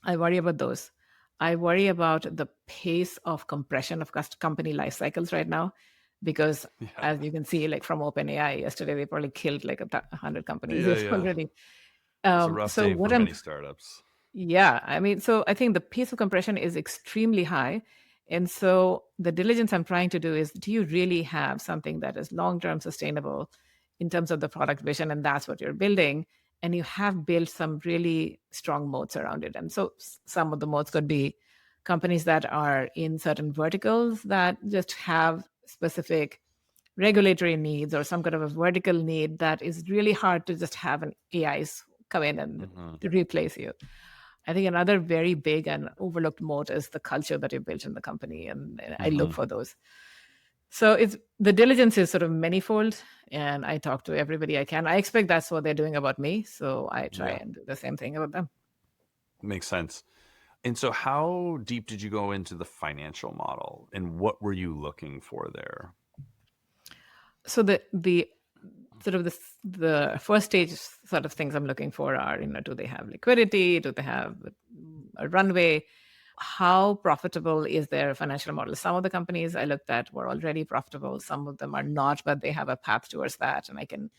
I worry about those. I worry about the pace of compression of company life cycles right now, because as you can see, like from OpenAI yesterday, they probably killed like 100 companies already. It's a rough day for many startups. Yeah, I mean, so I think the pace of compression is extremely high. And so the diligence I'm trying to do is, do you really have something that is long-term sustainable in terms of the product vision? And that's what you're building. And you have built some really strong moats around it. And so some of the moats could be companies that are in certain verticals that just have specific regulatory needs or some kind of a vertical need that is really hard to just have an AI come in and replace you. I think another very big and overlooked moat is the culture that you built in the company, and I look for those. So the diligence is sort of manifold, and I talk to everybody I can. I expect that's what they're doing about me, so I try and do the same thing about them. Makes sense. And so how deep did you go into the financial model, and what were you looking for there? So the sort of the first stage sort of things I'm looking for are, do they have liquidity? Do they have a runway? How profitable is their financial model? Some of the companies I looked at were already profitable. Some of them are not, but they have a path towards that, and I can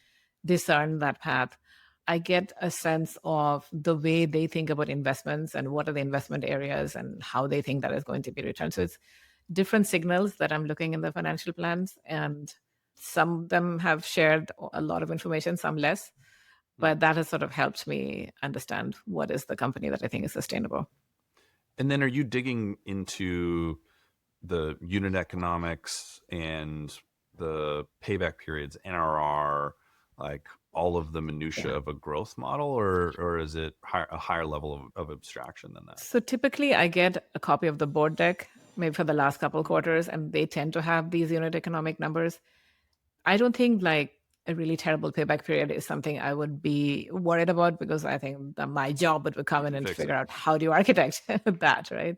discern that path. I get a sense of the way they think about investments and what are the investment areas and how they think that is going to be returned. So it's different signals that I'm looking in the financial plans, and some of them have shared a lot of information, some less, but that has sort of helped me understand what is the company that I think is sustainable. And then are you digging into the unit economics and the payback periods, NRR, like all of the minutia of a growth model, or is it a higher level of abstraction than that? So typically I get a copy of the board deck, maybe for the last couple of quarters, and they tend to have these unit economic numbers. I don't think like a really terrible payback period is something I would be worried about, because I think that my job would come in and figure out how do you architect that, right?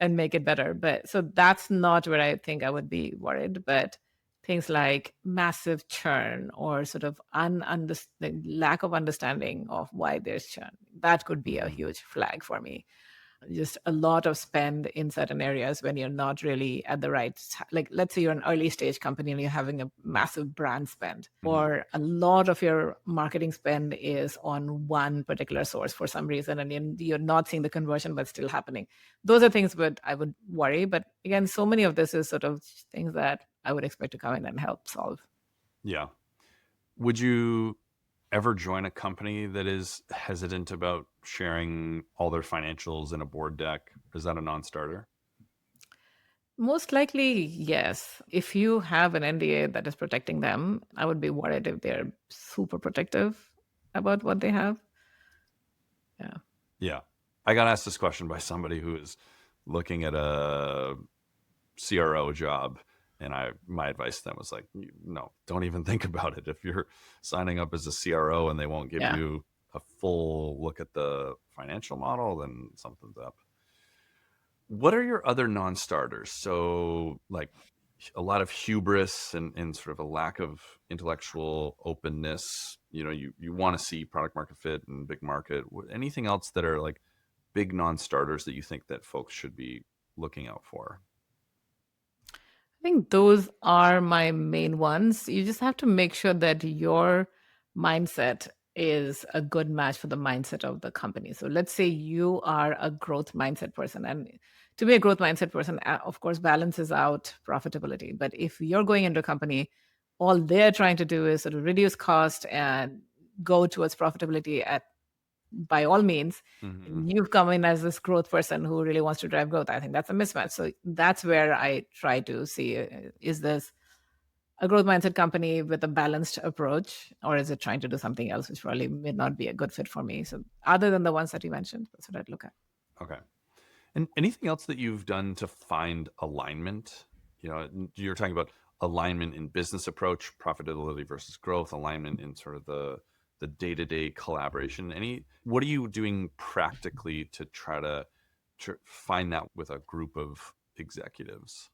And make it better. But so that's not where I think I would be worried. But things like massive churn or sort of the lack of understanding of why there's churn, that could be a huge flag for me. Just a lot of spend in certain areas when you're not really at the right, like let's say you're an early stage company and you're having a massive brand spend, or a lot of your marketing spend is on one particular source for some reason, and you're not seeing the conversion but still happening. Those are things that I would worry. But again, so many of this is sort of things that I would expect to come in and help solve. Yeah. Would you ever join a company that is hesitant about sharing all their financials in a board deck? Is that a non-starter? Most likely, yes. If you have an NDA that is protecting them, I would be worried if they're super protective about what they have. Yeah. Yeah. I got asked this question by somebody who is looking at a CRO job, and my advice to them was like, no, don't even think about it. If you're signing up as a CRO and they won't give you a full look at the financial model, then something's up. What are your other non-starters? So like a lot of hubris and sort of a lack of intellectual openness. You want to see product market fit and big market. Anything else that are like big non-starters that you think that folks should be looking out for? I think those are my main ones. You just have to make sure that your mindset is a good match for the mindset of the company. So let's say you are a growth mindset person. And to be a growth mindset person, of course, balances out profitability. But if you're going into a company, all they're trying to do is sort of reduce cost and go towards profitability at by all means, Mhm. you've come in as this growth person who really wants to drive growth. I think that's a mismatch. So that's where I try to see, is this a growth mindset company with a balanced approach, or is it trying to do something else which probably may not be a good fit for me? So other than the ones that you mentioned, that's what I'd look at. Okay. And anything else that you've done to find alignment? You're talking about alignment in business approach, profitability versus growth, alignment in sort of the day-to-day collaboration. What are you doing practically to try to find that with a group of executives?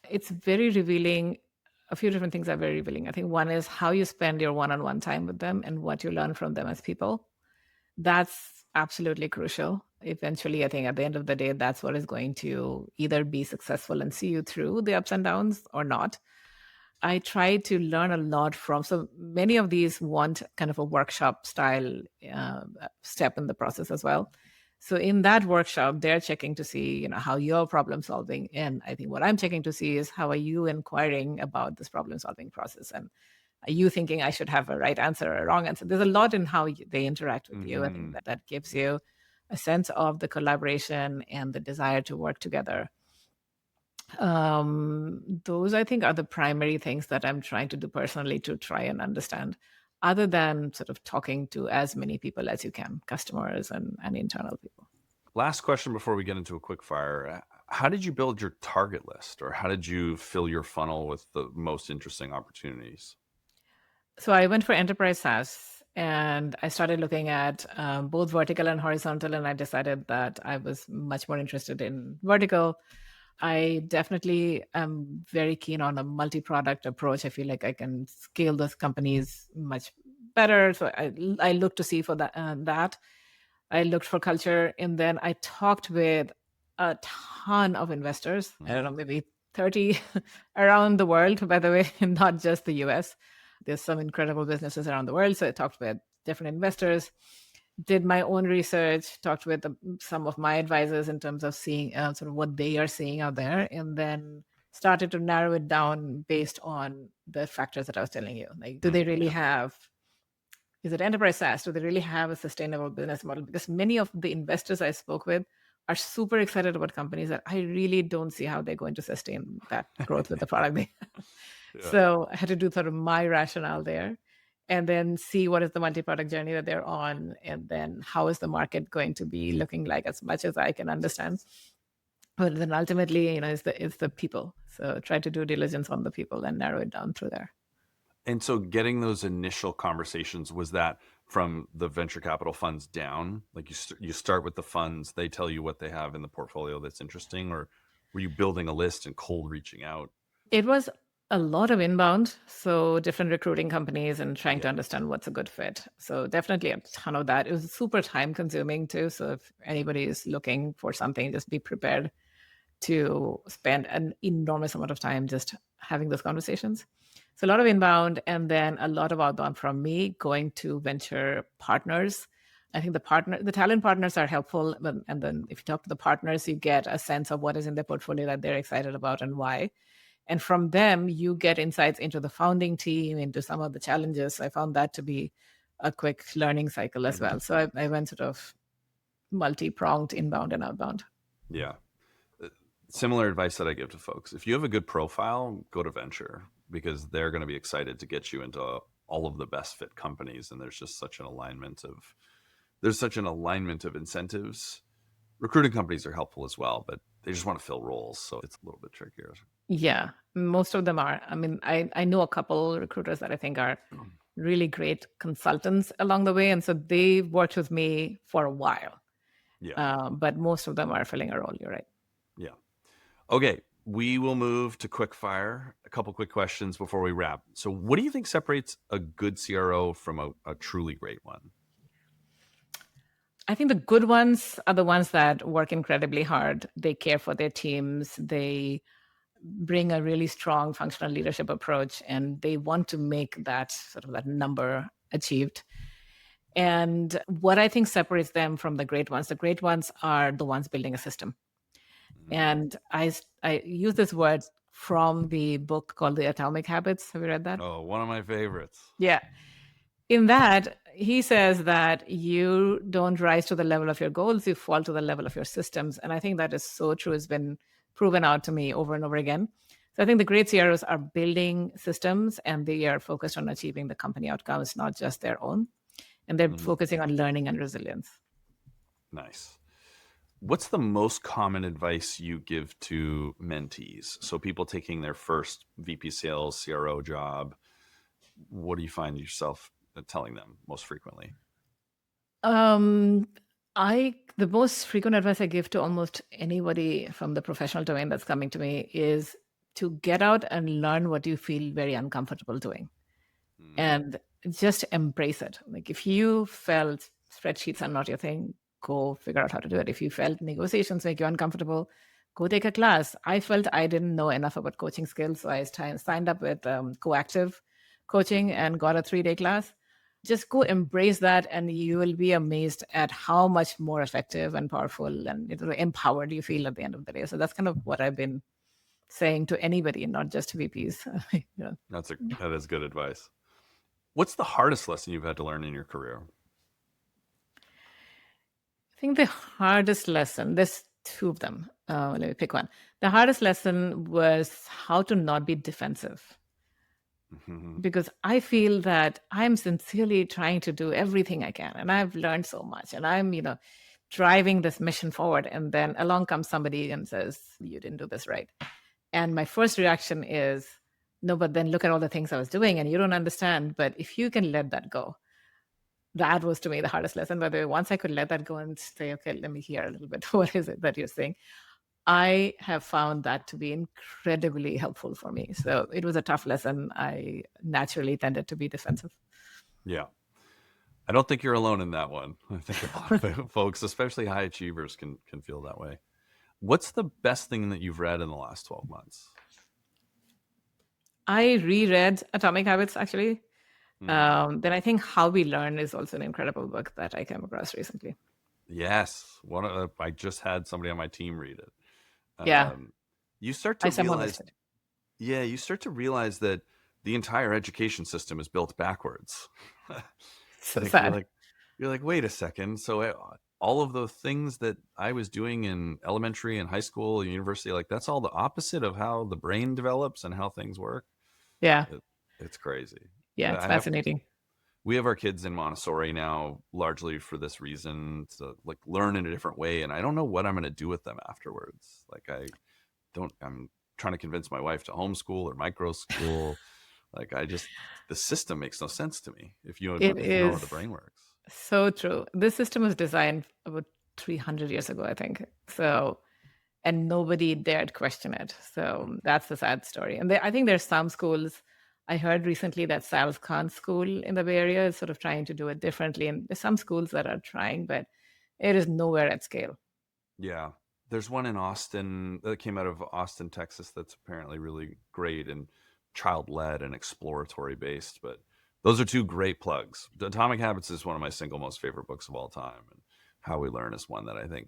It's very revealing. A few different things are very revealing. I think one is how you spend your one-on-one time with them and what you learn from them as people. That's absolutely crucial. Eventually, I think at the end of the day, that's what is going to either be successful and see you through the ups and downs or not. I try to learn a lot from, so many of these want kind of a workshop style step in the process as well. So in that workshop, they're checking to see, how you're problem solving. And I think what I'm checking to see is how are you inquiring about this problem solving process? And are you thinking I should have a right answer or a wrong answer? There's a lot in how they interact with you. I think that gives you a sense of the collaboration and the desire to work together. Those I think are the primary things that I'm trying to do personally to try and understand, other than sort of talking to as many people as you can, customers and internal people. Last question before we get into a quick fire. How did you build your target list, or how did you fill your funnel with the most interesting opportunities? So I went for enterprise SaaS and I started looking at both vertical and horizontal, and I decided that I was much more interested in vertical. I definitely am very keen on a multi-product approach. I feel like I can scale those companies much better. So I look to see for that. I looked for culture, and then I talked with a ton of investors. I don't know, maybe 30 around the world, by the way, not just the US. There's some incredible businesses around the world. So I talked with different investors, did my own research, talked with some of my advisors in terms of seeing sort of what they are seeing out there, and then started to narrow it down based on the factors that I was telling you. Like, do they really have, is it enterprise SaaS? Do they really have a sustainable business model? Because many of the investors I spoke with are super excited about companies that I really don't see how they're going to sustain that growth with the product they have. Yeah. So I had to do sort of my rationale there, and then see what is the multi-product journey that they're on, and then how is the market going to be looking like, as much as I can understand. But then ultimately, it's the people. So try to do diligence on the people and narrow it down through there. And so getting those initial conversations, was that from the venture capital funds down? Like you start with the funds, they tell you what they have in the portfolio that's interesting, or were you building a list and cold reaching out? It was a lot of inbound, so different recruiting companies and trying to understand what's a good fit. So definitely a ton of that. It was super time consuming too. So if anybody is looking for something, just be prepared to spend an enormous amount of time just having those conversations. So a lot of inbound, and then a lot of outbound from me going to venture partners. I think the talent partners are helpful. And then if you talk to the partners, you get a sense of what is in their portfolio that they're excited about and why. And from them, you get insights into the founding team, into some of the challenges. I found that to be a quick learning cycle as well. So I went sort of multi-pronged inbound and outbound. Yeah. Similar advice that I give to folks. If you have a good profile, go to venture, because they're going to be excited to get you into all of the best fit companies. And there's such an alignment of incentives. Recruiting companies are helpful as well, but they just want to fill roles. So it's a little bit trickier. Yeah, most of them are. I mean, I know a couple recruiters that I think are really great consultants along the way. And so they've worked with me for a while. Yeah. But most of them are filling a role. You're right. Yeah. Okay. We will move to quick fire. A couple quick questions before we wrap. So what do you think separates a good CRO from a truly great one? I think the good ones are the ones that work incredibly hard. They care for their teams. They bring a really strong functional leadership approach, and they want to make that sort of that number achieved. And what I think separates them from the great ones are the ones building a system. And I use this word from the book called The Atomic Habits. Have you read that? Oh, one of my favorites. Yeah. In that, he says that you don't rise to the level of your goals, you fall to the level of your systems. And I think that is so true. It's been proven out to me over and over again. So I think the great CROs are building systems, and they are focused on achieving the company outcomes, not just their own. And they're focusing on learning and resilience. Nice. What's the most common advice you give to mentees? So people taking their first VP sales, CRO job, what do you find yourself telling them most frequently? The most frequent advice I give to almost anybody from the professional domain that's coming to me is to get out and learn what you feel very uncomfortable doing. And just embrace it. Like, if you felt spreadsheets are not your thing, go figure out how to do it. If you felt negotiations make you uncomfortable, go take a class. I felt I didn't know enough about coaching skills, so I signed up with Coactive Coaching and got a 3-day class. Just go embrace that, and you will be amazed at how much more effective and powerful and empowered you feel at the end of the day. So that's kind of what I've been saying to anybody, not just VPs. That is good advice. What's the hardest lesson you've had to learn in your career? I think the hardest lesson, there's 2 of them. Let me pick one. The hardest lesson was how to not be defensive. Because I feel that I'm sincerely trying to do everything I can, and I've learned so much, and I'm, driving this mission forward. And then along comes somebody and says, you didn't do this right. And my first reaction is, no, but then look at all the things I was doing and you don't understand. But if you can let that go, that was to me the hardest lesson. By the way, once I could let that go and say, okay, let me hear a little bit. What is it that you're saying? I have found that to be incredibly helpful for me. So it was a tough lesson. I naturally tended to be defensive. Yeah. I don't think you're alone in that one. I think a lot of folks, especially high achievers, can feel that way. What's the best thing that you've read in the last 12 months? I reread Atomic Habits, actually. Then I think How We Learn is also an incredible book that I came across recently. Yes. I just had somebody on my team read it. Yeah. You start to realize that the entire education system is built backwards. So sad. You're like, wait a second. So all of the things that I was doing in elementary and high school and university, like, that's all the opposite of how the brain develops and how things work. Yeah. It's crazy. Yeah, it's fascinating. We have our kids in Montessori now, largely for this reason, to learn in a different way. And I don't know what I'm going to do with them afterwards. I'm trying to convince my wife to homeschool or micro school. The system makes no sense to me if you know how the brain works. So true. This system was designed about 300 years ago, I think. So, and nobody dared question it. So that's the sad story. And I think there's some schools. I heard recently that Sal's Khan School in the Bay Area is sort of trying to do it differently. And there's some schools that are trying, but it is nowhere at scale. Yeah. There's one in Austin that came out of Austin, Texas, that's apparently really great and child-led and exploratory based. But those are 2 great plugs. Atomic Habits is one of my single most favorite books of all time. And How We Learn is one that I think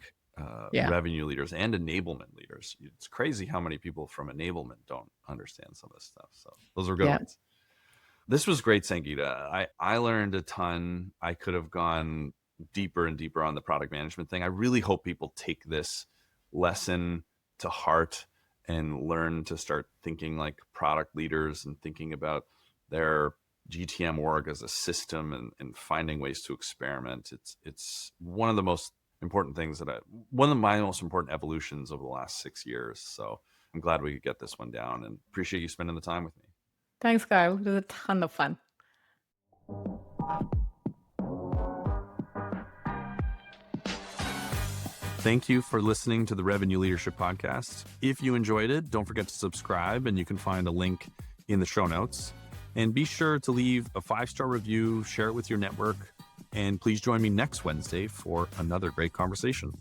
revenue leaders and enablement leaders. It's crazy how many people from enablement don't understand some of this stuff. So those are good ones. This was great, Sangeeta. I learned a ton. I could have gone deeper and deeper on the product management thing. I really hope people take this lesson to heart and learn to start thinking like product leaders and thinking about their GTM org as a system and finding ways to experiment. It's one of the most important things one of my most important evolutions over the last 6 years. So I'm glad we could get this one down, and appreciate you spending the time with me. Thanks, Kyle. It was a ton of fun. Thank you for listening to the Revenue Leadership Podcast. If you enjoyed it, don't forget to subscribe, and you can find a link in the show notes. And be sure to leave a 5-star review, share it with your network, and please join me next Wednesday for another great conversation.